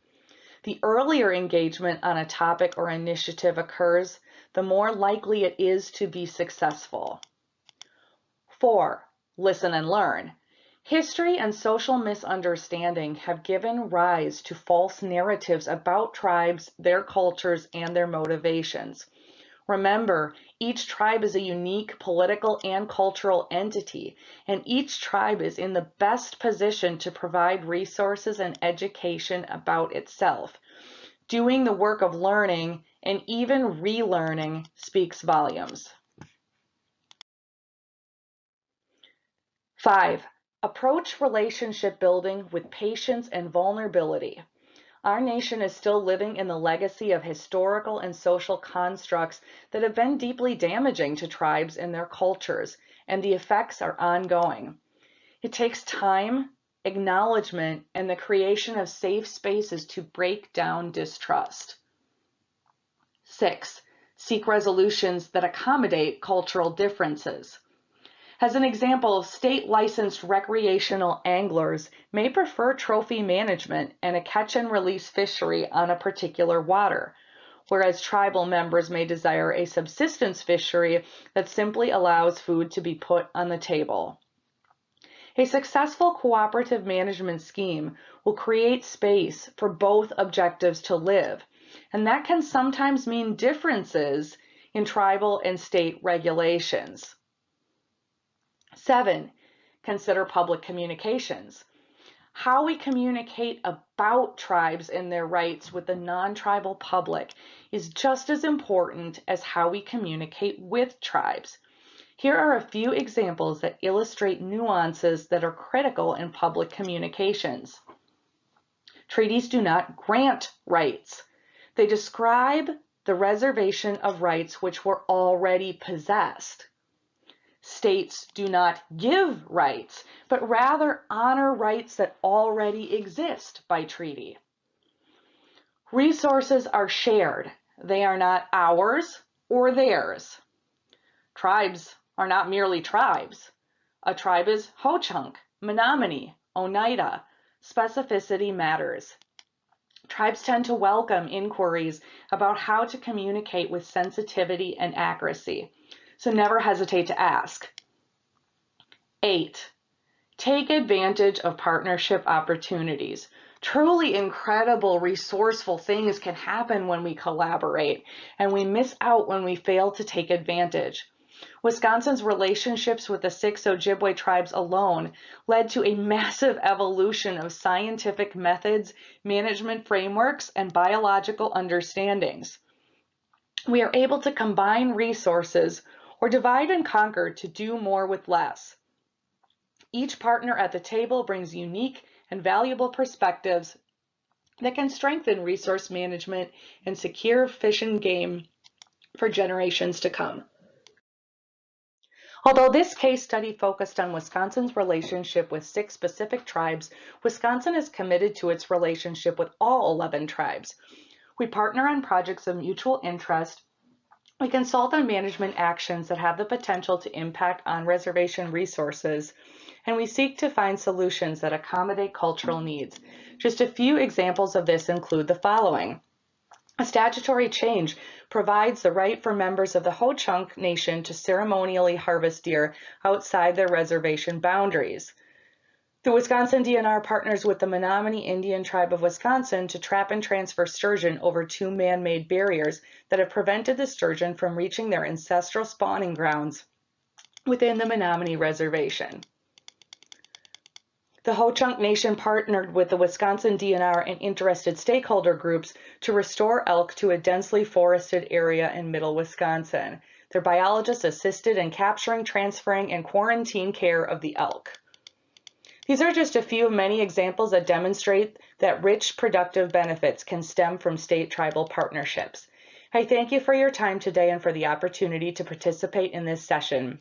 The earlier engagement on a topic or initiative occurs, the more likely it is to be successful. 4. Listen and learn. History and social misunderstanding have given rise to false narratives about tribes, their cultures, and their motivations. Remember, each tribe is a unique political and cultural entity, and each tribe is in the best position to provide resources and education about itself. Doing the work of learning and even relearning speaks volumes. 5. Approach relationship building with patience and vulnerability. Our nation is still living in the legacy of historical and social constructs that have been deeply damaging to tribes and their cultures, and the effects are ongoing. It takes time, acknowledgement, and the creation of safe spaces to break down distrust. 6. Seek resolutions that accommodate cultural differences. As an example, state-licensed recreational anglers may prefer trophy management and a catch-and-release fishery on a particular water, whereas tribal members may desire a subsistence fishery that simply allows food to be put on the table. A successful cooperative management scheme will create space for both objectives to live, and that can sometimes mean differences in tribal and state regulations. 7. Consider public communications. How we communicate about tribes and their rights with the non-tribal public is just as important as how we communicate with tribes. Here are a few examples that illustrate nuances that are critical in public communications. Treaties do not grant rights. They describe the reservation of rights which were already possessed. States do not give rights, but rather honor rights that already exist by treaty. Resources are shared. They are not ours or theirs. Tribes are not merely tribes. A tribe is Ho-Chunk, Menominee, Oneida. Specificity matters. Tribes tend to welcome inquiries about how to communicate with sensitivity and accuracy. So never hesitate to ask. 8. Take advantage of partnership opportunities. Truly incredible, resourceful things can happen when we collaborate, and we miss out when we fail to take advantage. Wisconsin's relationships with the 6 Ojibwe tribes alone led to a massive evolution of scientific methods, management frameworks, and biological understandings. We are able to combine resources or divide and conquer to do more with less. Each partner at the table brings unique and valuable perspectives that can strengthen resource management and secure fish and game for generations to come. Although this case study focused on Wisconsin's relationship with 6 specific tribes, Wisconsin is committed to its relationship with all 11 tribes. We partner on projects of mutual interest. We consult on management actions that have the potential to impact on reservation resources, and we seek to find solutions that accommodate cultural needs. Just a few examples of this include the following. A statutory change provides the right for members of the Ho-Chunk Nation to ceremonially harvest deer outside their reservation boundaries. The Wisconsin DNR partners with the Menominee Indian Tribe of Wisconsin to trap and transfer sturgeon over 2 man-made barriers that have prevented the sturgeon from reaching their ancestral spawning grounds within the Menominee Reservation. The Ho-Chunk Nation partnered with the Wisconsin DNR and interested stakeholder groups to restore elk to a densely forested area in middle Wisconsin. Their biologists assisted in capturing, transferring, and quarantine care of the elk. These are just a few of many examples that demonstrate that rich, productive benefits can stem from state-tribal partnerships. I thank you for your time today and for the opportunity to participate in this session.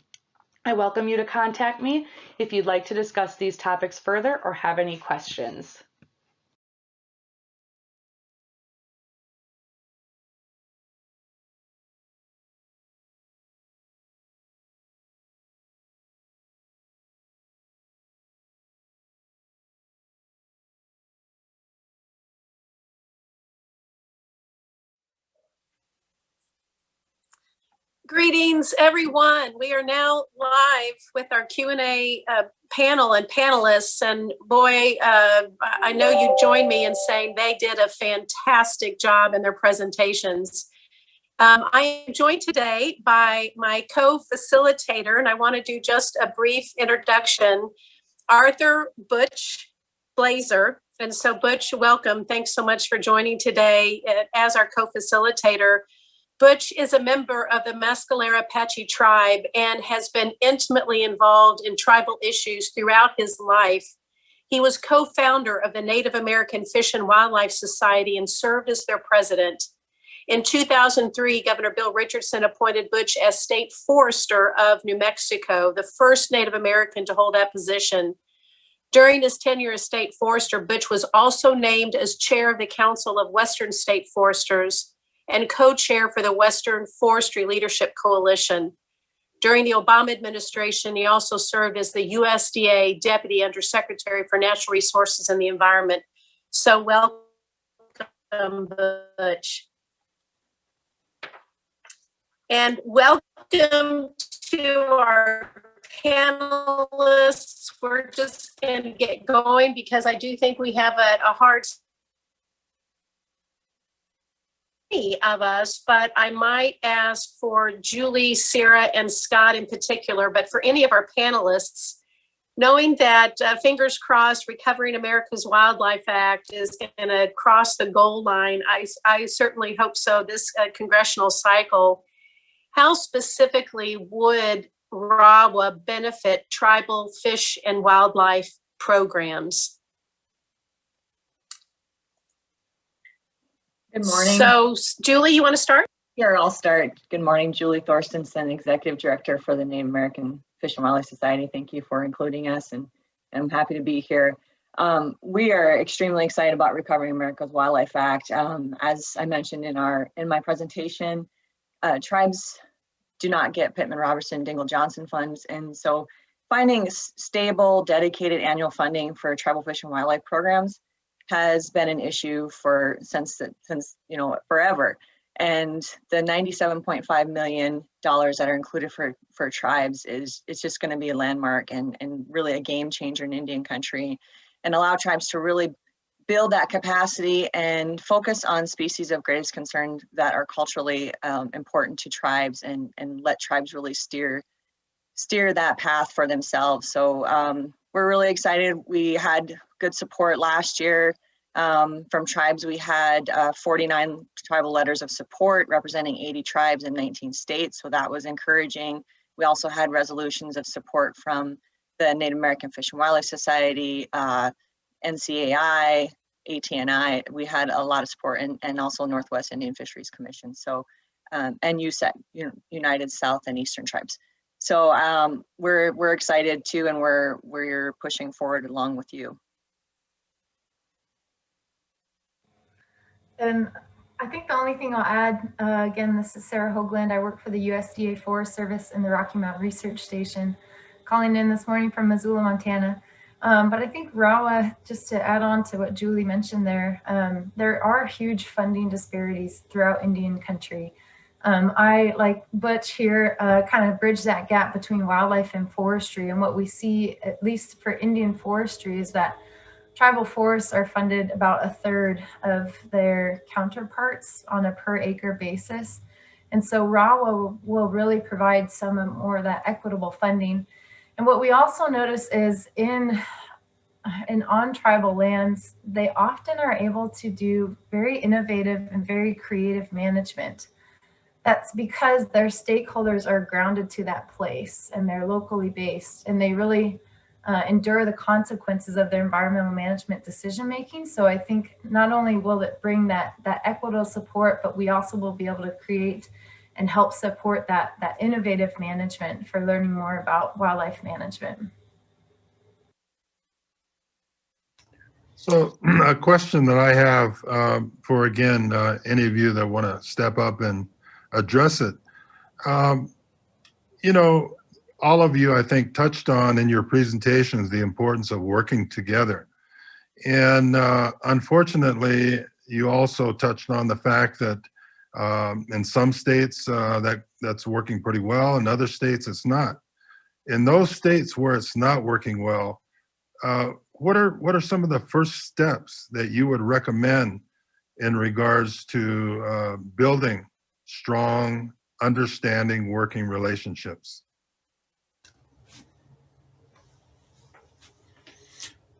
I welcome you to contact me if you'd like to discuss these topics further or have any questions. Greetings, everyone. We are now live with our Q&A panel and panelists. And boy, I know you joined me in saying they did a fantastic job in their presentations. I am joined today by my co-facilitator, and I want to do just a brief introduction, Arthur Butch Blazer. And so Butch, welcome. Thanks so much for joining today as our co-facilitator. Butch is a member of the Mescalero Apache tribe and has been intimately involved in tribal issues throughout his life. He was co-founder of the Native American Fish and Wildlife Society and served as their president. In 2003, Governor Bill Richardson appointed Butch as state forester of New Mexico, the first Native American to hold that position. During his tenure as state forester, Butch was also named as chair of the Council of Western State Foresters and co-chair for the Western Forestry Leadership Coalition. During the Obama administration, he also served as the USDA Deputy Undersecretary for Natural Resources and the Environment. So welcome, Butch. And welcome to our panelists. We're just going to get going because I do think we have a hard of us, but I might ask for Julie, Sarah, and Scott in particular, but for any of our panelists, knowing that, fingers crossed, Recovering America's Wildlife Act is going to cross the goal line. I certainly hope so this congressional cycle. How specifically would RAWA benefit tribal fish and wildlife programs? Good morning. So, Julie, you want to start? Here, I'll start. Good morning, Julie Thorstensen, Executive Director for the Native American Fish and Wildlife Society. Thank you for including us, and I'm happy to be here. We are extremely excited about Recovering America's Wildlife Act. As I mentioned in my presentation, tribes do not get Pittman-Robertson, Dingell-Johnson funds, and so finding stable, dedicated annual funding for tribal fish and wildlife programs has been an issue since forever. And the $97.5 million that are included for tribes it's just going to be a landmark and really a game changer in Indian country, and allow tribes to really build that capacity and focus on species of greatest concern that are culturally important to tribes, and let tribes really steer that path for themselves. So we're really excited. We had good support last year from tribes. We had 49 tribal letters of support representing 80 tribes in 19 states. So that was encouraging. We also had resolutions of support from the Native American Fish and Wildlife Society, NCAI, ATNI. We had a lot of support, and also Northwest Indian Fisheries Commission. So, and USEC, United South and Eastern Tribes. So we're excited too, and we're pushing forward along with you. And I think the only thing I'll add, again, this is Sarah Hoagland. I work for the USDA Forest Service in the Rocky Mountain Research Station, calling in this morning from Missoula, Montana. But I think RAWA, just to add on to what Julie mentioned there are huge funding disparities throughout Indian country. I, like Butch here, kind of bridge that gap between wildlife and forestry. And what we see, at least for Indian forestry, is that tribal forests are funded about a third of their counterparts on a per acre basis. And so RAWA will really provide some more of that equitable funding. And what we also notice is in on tribal lands, they often are able to do very innovative and very creative management. That's because their stakeholders are grounded to that place and they're locally based, and they really endure the consequences of their environmental management decision making. So I think not only will it bring that equitable support, but we also will be able to create and help support that innovative management for learning more about wildlife management. So a question that I have for, again, any of you that want to step up and address it. You know, all of you, I think, touched on in your presentations the importance of working together. And unfortunately, you also touched on the fact that in some states that's working pretty well, in other states it's not. In those states where it's not working well, what are some of the first steps that you would recommend in regards to building strong, understanding, working relationships?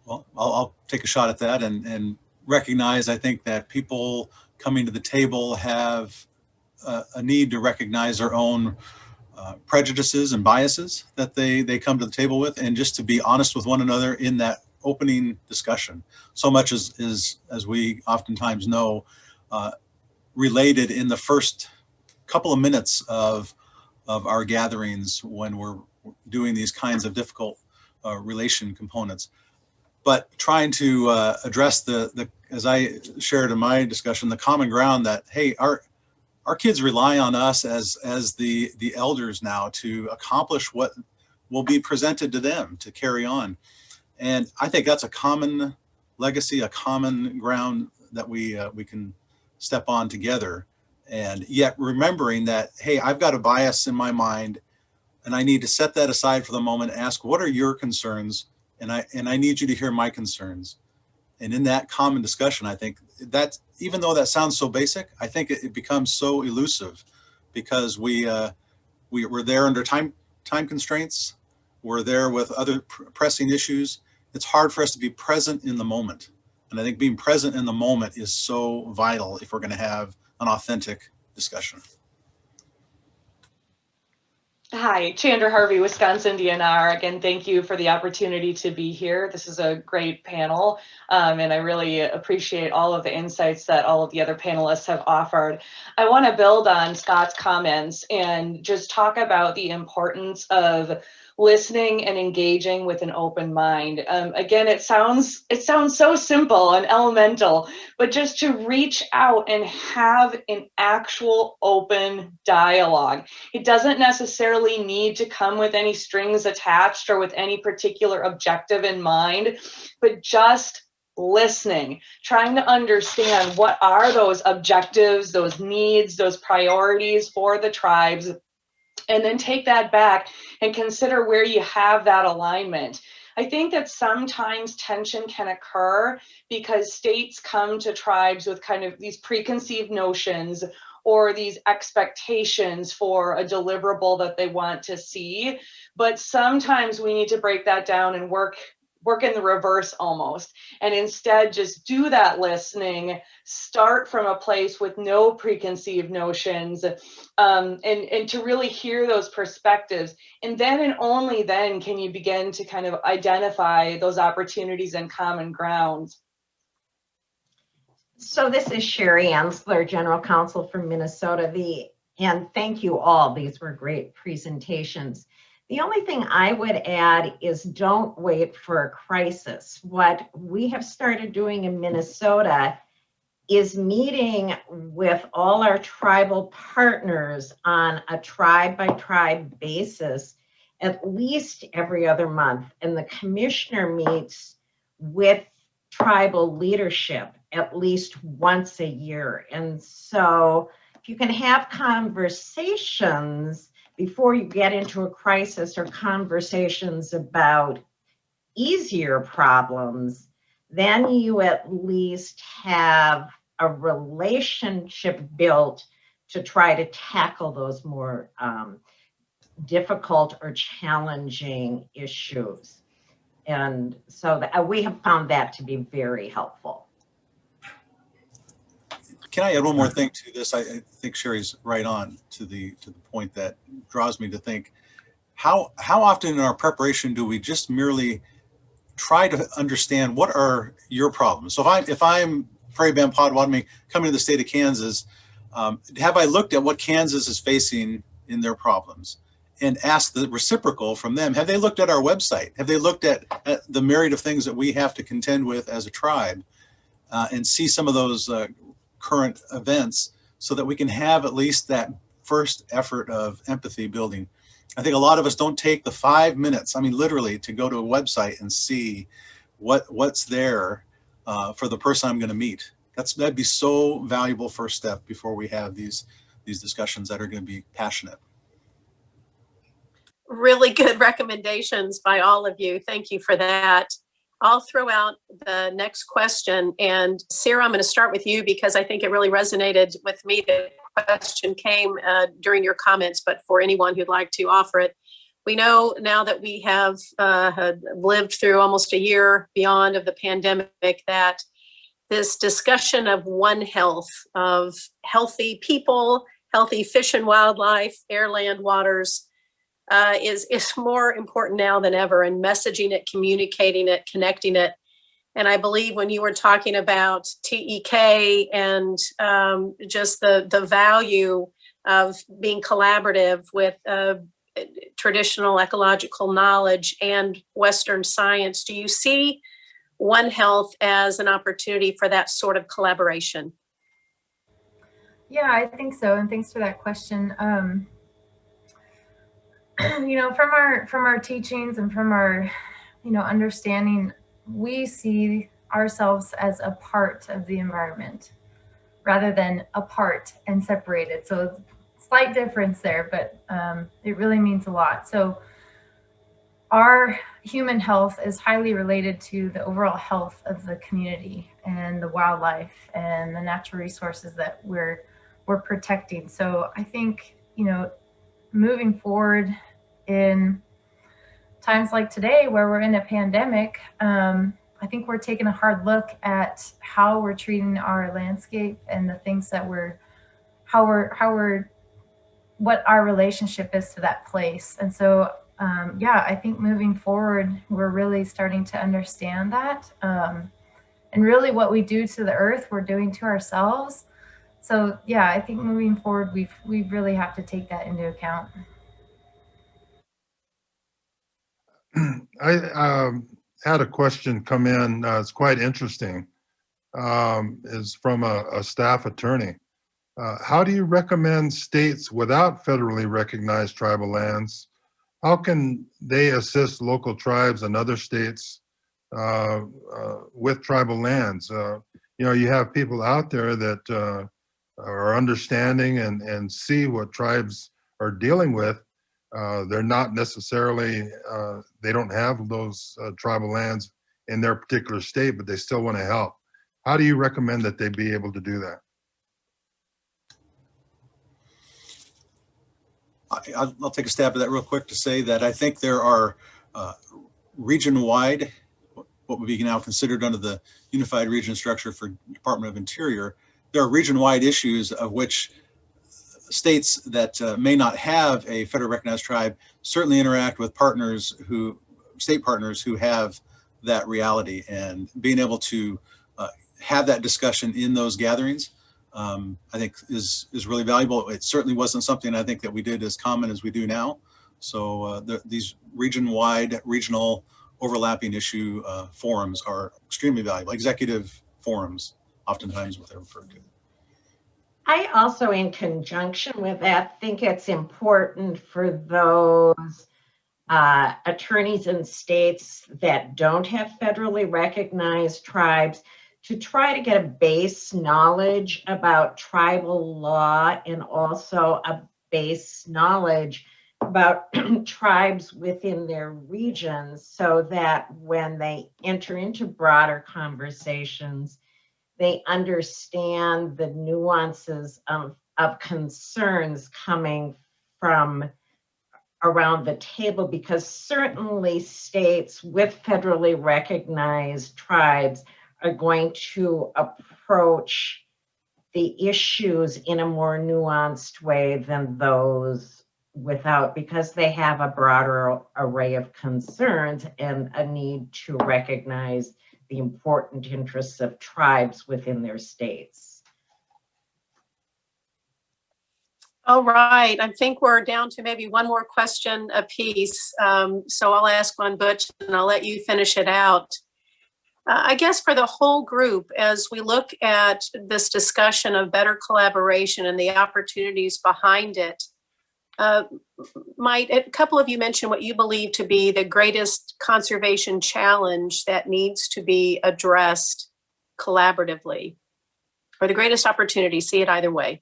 Well, I'll take a shot at that and recognize, I think, that people coming to the table have a need to recognize their own prejudices and biases that they come to the table with, and just to be honest with one another in that opening discussion. So much is as we oftentimes know, related in the first couple of minutes of our gatherings when we're doing these kinds of difficult relation components. But trying to address the, as I shared in my discussion, the common ground that, hey, our kids rely on us as the elders now to accomplish what will be presented to them to carry on. And I think that's a common legacy, a common ground that we can step on together. And yet remembering that, hey, I've got a bias in my mind and I need to set that aside for the moment, ask, what are your concerns? And I need you to hear my concerns. And in that common discussion, I think that, even though that sounds so basic, I think it becomes so elusive because we're there under time constraints. We're there with other pressing issues. It's hard for us to be present in the moment. And I think being present in the moment is so vital if we're going to have an authentic discussion. Hi, Chandra Harvey, Wisconsin DNR. Again, thank you for the opportunity to be here. This is a great panel, and I really appreciate all of the insights that all of the other panelists have offered. I want to build on Scott's comments and just talk about the importance of listening and engaging with an open mind. Again, it sounds so simple and elemental, but just to reach out and have an actual open dialogue. It doesn't necessarily need to come with any strings attached or with any particular objective in mind, but just listening, trying to understand what are those objectives, those needs, those priorities for the tribes, and then take that back and consider where you have that alignment. I think that sometimes tension can occur because states come to tribes with kind of these preconceived notions or these expectations for a deliverable that they want to see. But sometimes we need to break that down and work in the reverse almost, and instead just do that listening, start from a place with no preconceived notions, and to really hear those perspectives. And then and only then can you begin to kind of identify those opportunities and common grounds. So this is Sherry Ansler, General Counsel from Minnesota. And thank you all. These were great presentations. The only thing I would add is don't wait for a crisis. What we have started doing in Minnesota is meeting with all our tribal partners on a tribe by tribe basis at least every other month. And the commissioner meets with tribal leadership at least once a year. And so if you can have conversations before you get into a crisis, or conversations about easier problems, then you at least have a relationship built to try to tackle those more difficult or challenging issues. And so we have found that to be very helpful. Can I add one more thing to this? I think Sherry's right on to the point that draws me to think, how often in our preparation do we just merely try to understand what are your problems? So if I'm Prairie Band Potawatomi coming to the state of Kansas, have I looked at what Kansas is facing in their problems and asked the reciprocal from them? Have they looked at our website? Have they looked at the myriad of things that we have to contend with as a tribe, and see some of those current events, so that we can have at least that first effort of empathy building? I think a lot of us don't take the 5 minutes, I mean, literally, to go to a website and see what's there for the person I'm going to meet. That'd be so valuable first step before we have these discussions that are going to be passionate. Really good recommendations by all of you. Thank you for that. I'll throw out the next question. And Sarah, I'm going to start with you because I think it really resonated with me. The question came during your comments, but for anyone who'd like to offer it, we know now that we have lived through almost a year beyond of the pandemic, that this discussion of One Health, of healthy people, healthy fish and wildlife, air, land, waters, is more important now than ever, and messaging it, communicating it, connecting it. And I believe when you were talking about TEK and just the value of being collaborative with traditional ecological knowledge and Western science, do you see One Health as an opportunity for that sort of collaboration? Yeah, I think so. And thanks for that question. From our teachings and from our, understanding, we see ourselves as a part of the environment rather than apart and separated. So slight difference there, but it really means a lot. So our human health is highly related to the overall health of the community and the wildlife and the natural resources that we're protecting. So I think, moving forward in times like today where we're in a pandemic, I think we're taking a hard look at how we're treating our landscape and the things that what our relationship is to that place. And so, I think moving forward, we're really starting to understand that. And really what we do to the earth, we're doing to ourselves. So I think moving forward, we really have to take that into account. I had a question come in. It's quite interesting. Is from a staff attorney. How do you recommend states without federally recognized tribal lands? How can they assist local tribes and other states with tribal lands? You have people out there that are understanding and see what tribes are dealing with. They're not necessarily, they don't have those tribal lands in their particular state, but they still want to help. How do you recommend that they be able to do that? I'll take a stab at that real quick to say that I think there are region-wide, what would be now considered under the unified region structure for Department of Interior, there are region-wide issues of which states that may not have a federally recognized tribe certainly interact with state partners who have that reality, and being able to have that discussion in those gatherings, I think is really valuable. It certainly wasn't something I think that we did as common as we do now, So these regional overlapping issue forums are extremely valuable. Executive forums, oftentimes what they're referred to. I also, in conjunction with that, think it's important for those attorneys in states that don't have federally recognized tribes to try to get a base knowledge about tribal law and also a base knowledge about tribes within their regions, so that when they enter into broader conversations, they understand the nuances of concerns coming from around the table, because certainly states with federally recognized tribes are going to approach the issues in a more nuanced way than those without, because they have a broader array of concerns and a need to recognize the important interests of tribes within their states. All right, I think we're down to maybe one more question apiece. So I'll ask one, Butch, and I'll let you finish it out. I guess for the whole group, as we look at this discussion of better collaboration and the opportunities behind it, a couple of you mentioned what you believe to be the greatest conservation challenge that needs to be addressed collaboratively, or the greatest opportunity, see it either way.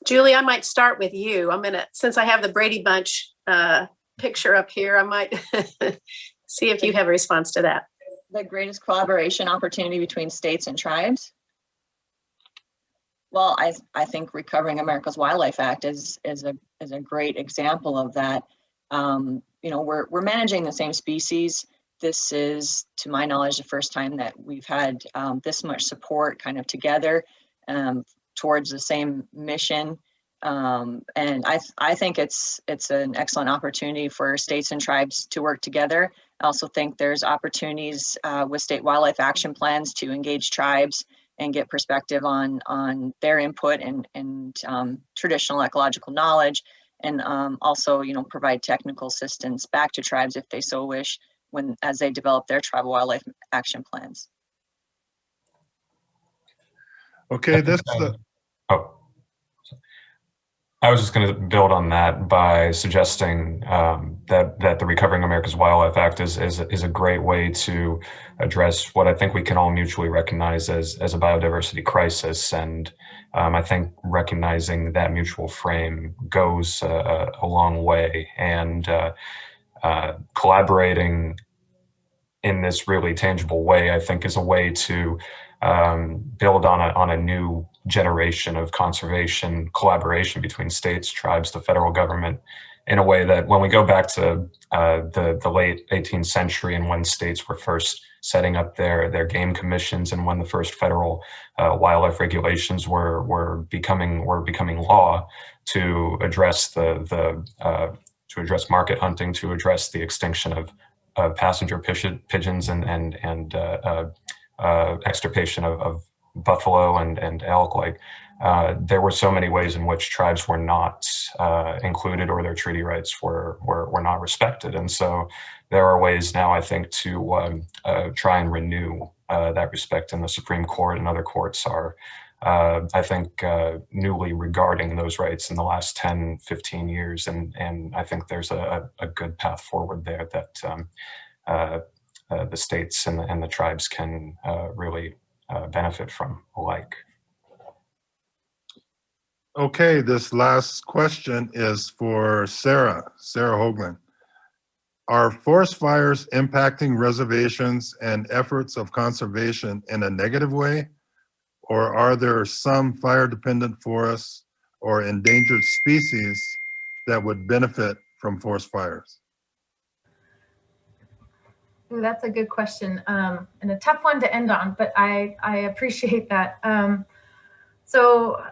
Julie, I might start with you. Since I have the Brady Bunch picture up here, I might see if you have a response to that. The greatest collaboration opportunity between states and tribes? Well, I think Recovering America's Wildlife Act is a great example of that. You know, we're managing the same species. This is, to my knowledge, the first time that we've had this much support kind of together towards the same mission. And I think it's an excellent opportunity for states and tribes to work together. I also think there's opportunities with state wildlife action plans to engage tribes and get perspective on their input and traditional ecological knowledge, and also, you know, provide technical assistance back to tribes if they so wish as they develop their tribal wildlife action plans. Okay, I was just going to build on that by suggesting that the Recovering America's Wildlife Act is a great way to address what I think we can all mutually recognize as a biodiversity crisis. And I think recognizing that mutual frame goes a long way, and collaborating in this really tangible way, I think, is a way to build on a new generation of conservation collaboration between states, tribes, the federal government, in a way that when we go back to the late 18th century and when states were first setting up their game commissions, and when the first federal wildlife regulations were becoming law to address address market hunting, to address the extinction of passenger pigeons and extirpation of buffalo and elk. Like there were so many ways in which tribes were not included, or their treaty rights were not respected. And so there are ways now, I think, to try and renew that respect, and the Supreme Court and other courts are, I think, newly regarding those rights in the last 10, 15 years. And I think there's a good path forward there that the states and the tribes can really benefit from alike. Okay, this last question is for Sarah Hoagland. Are forest fires impacting reservations and efforts of conservation in a negative way? Or are there some fire-dependent forests or endangered species that would benefit from forest fires? Ooh, that's a good question, and a tough one to end on, but I appreciate that. So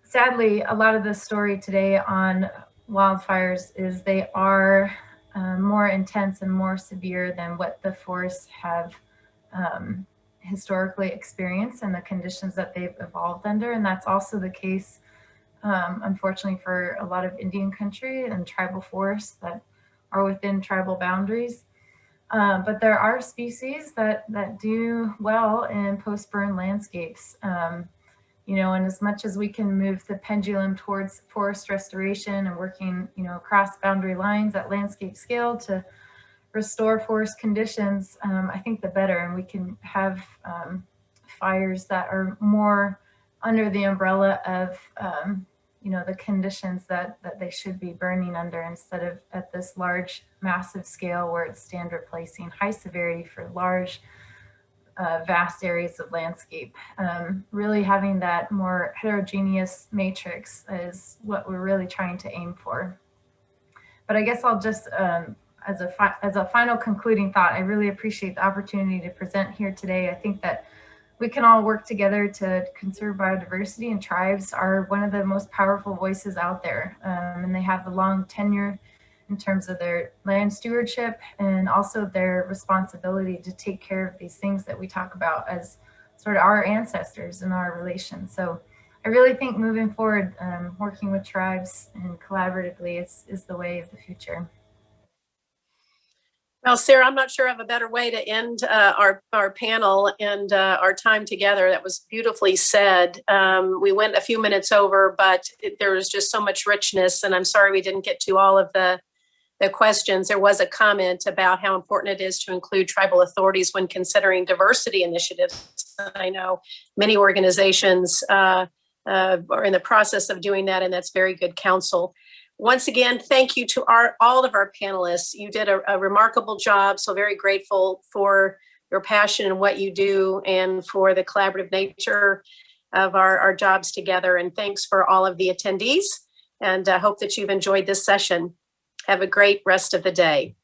sadly, a lot of the story today on wildfires is they are more intense and more severe than what the forests have historically experienced and the conditions that they've evolved under. And that's also the case, unfortunately, for a lot of Indian country and tribal forests that are within tribal boundaries. But there are species that do well in post-burn landscapes. And as much as we can move the pendulum towards forest restoration and working, across boundary lines at landscape scale to restore forest conditions, I think the better. And we can have fires that are more under the umbrella of, the conditions that they should be burning under, instead of at this large, massive scale where it's stand replacing high severity for large, vast areas of landscape. Really having that more heterogeneous matrix is what we're really trying to aim for. But I guess I'll just, as a final concluding thought, I really appreciate the opportunity to present here today. I think that we can all work together to conserve biodiversity, and tribes are one of the most powerful voices out there. And they have a long tenure in terms of their land stewardship and also their responsibility to take care of these things that we talk about as sort of our ancestors and our relations. So I really think moving forward, working with tribes and collaboratively is the way of the future. Well, Sarah, I'm not sure I have a better way to end our panel and our time together. That was beautifully said. We went a few minutes over, but there was just so much richness, and I'm sorry we didn't get to all of the questions. There was a comment about how important it is to include tribal authorities when considering diversity initiatives. I know many organizations are in the process of doing that, and that's very good counsel. Once again, thank you to all of our panelists. You did a remarkable job, so very grateful for your passion and what you do and for the collaborative nature of our jobs together. And thanks for all of the attendees, and I hope that you've enjoyed this session. Have a great rest of the day.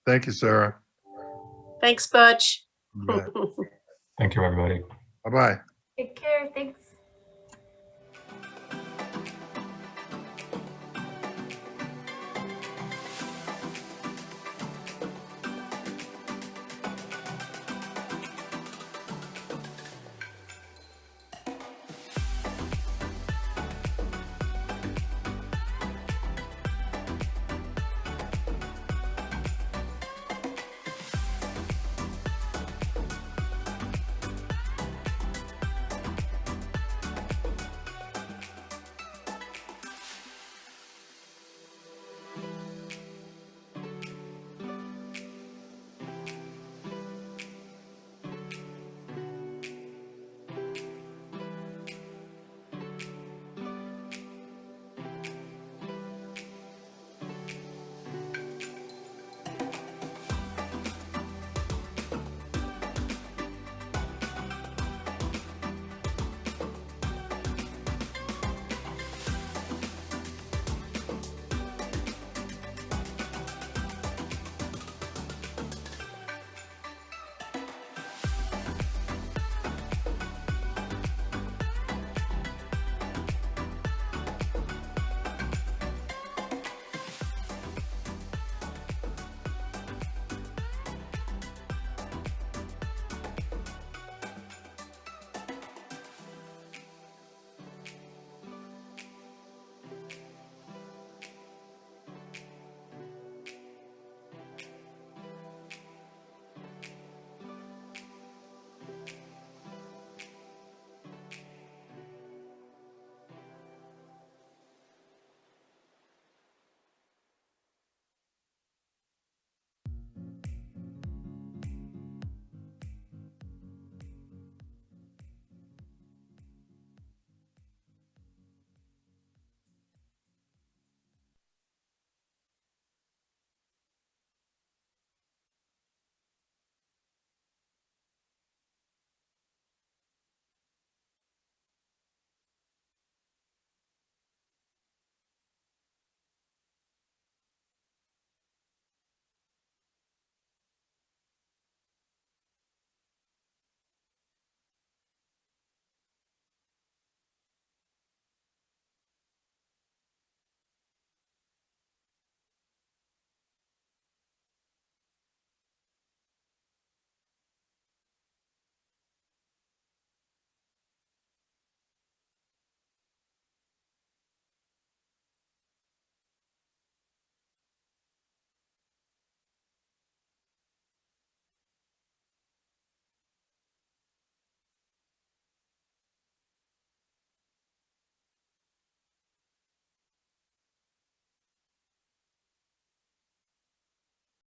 Thank you, Sarah. Thanks, Butch. Bye. Thank you, everybody. Bye-bye. Take care. Thanks.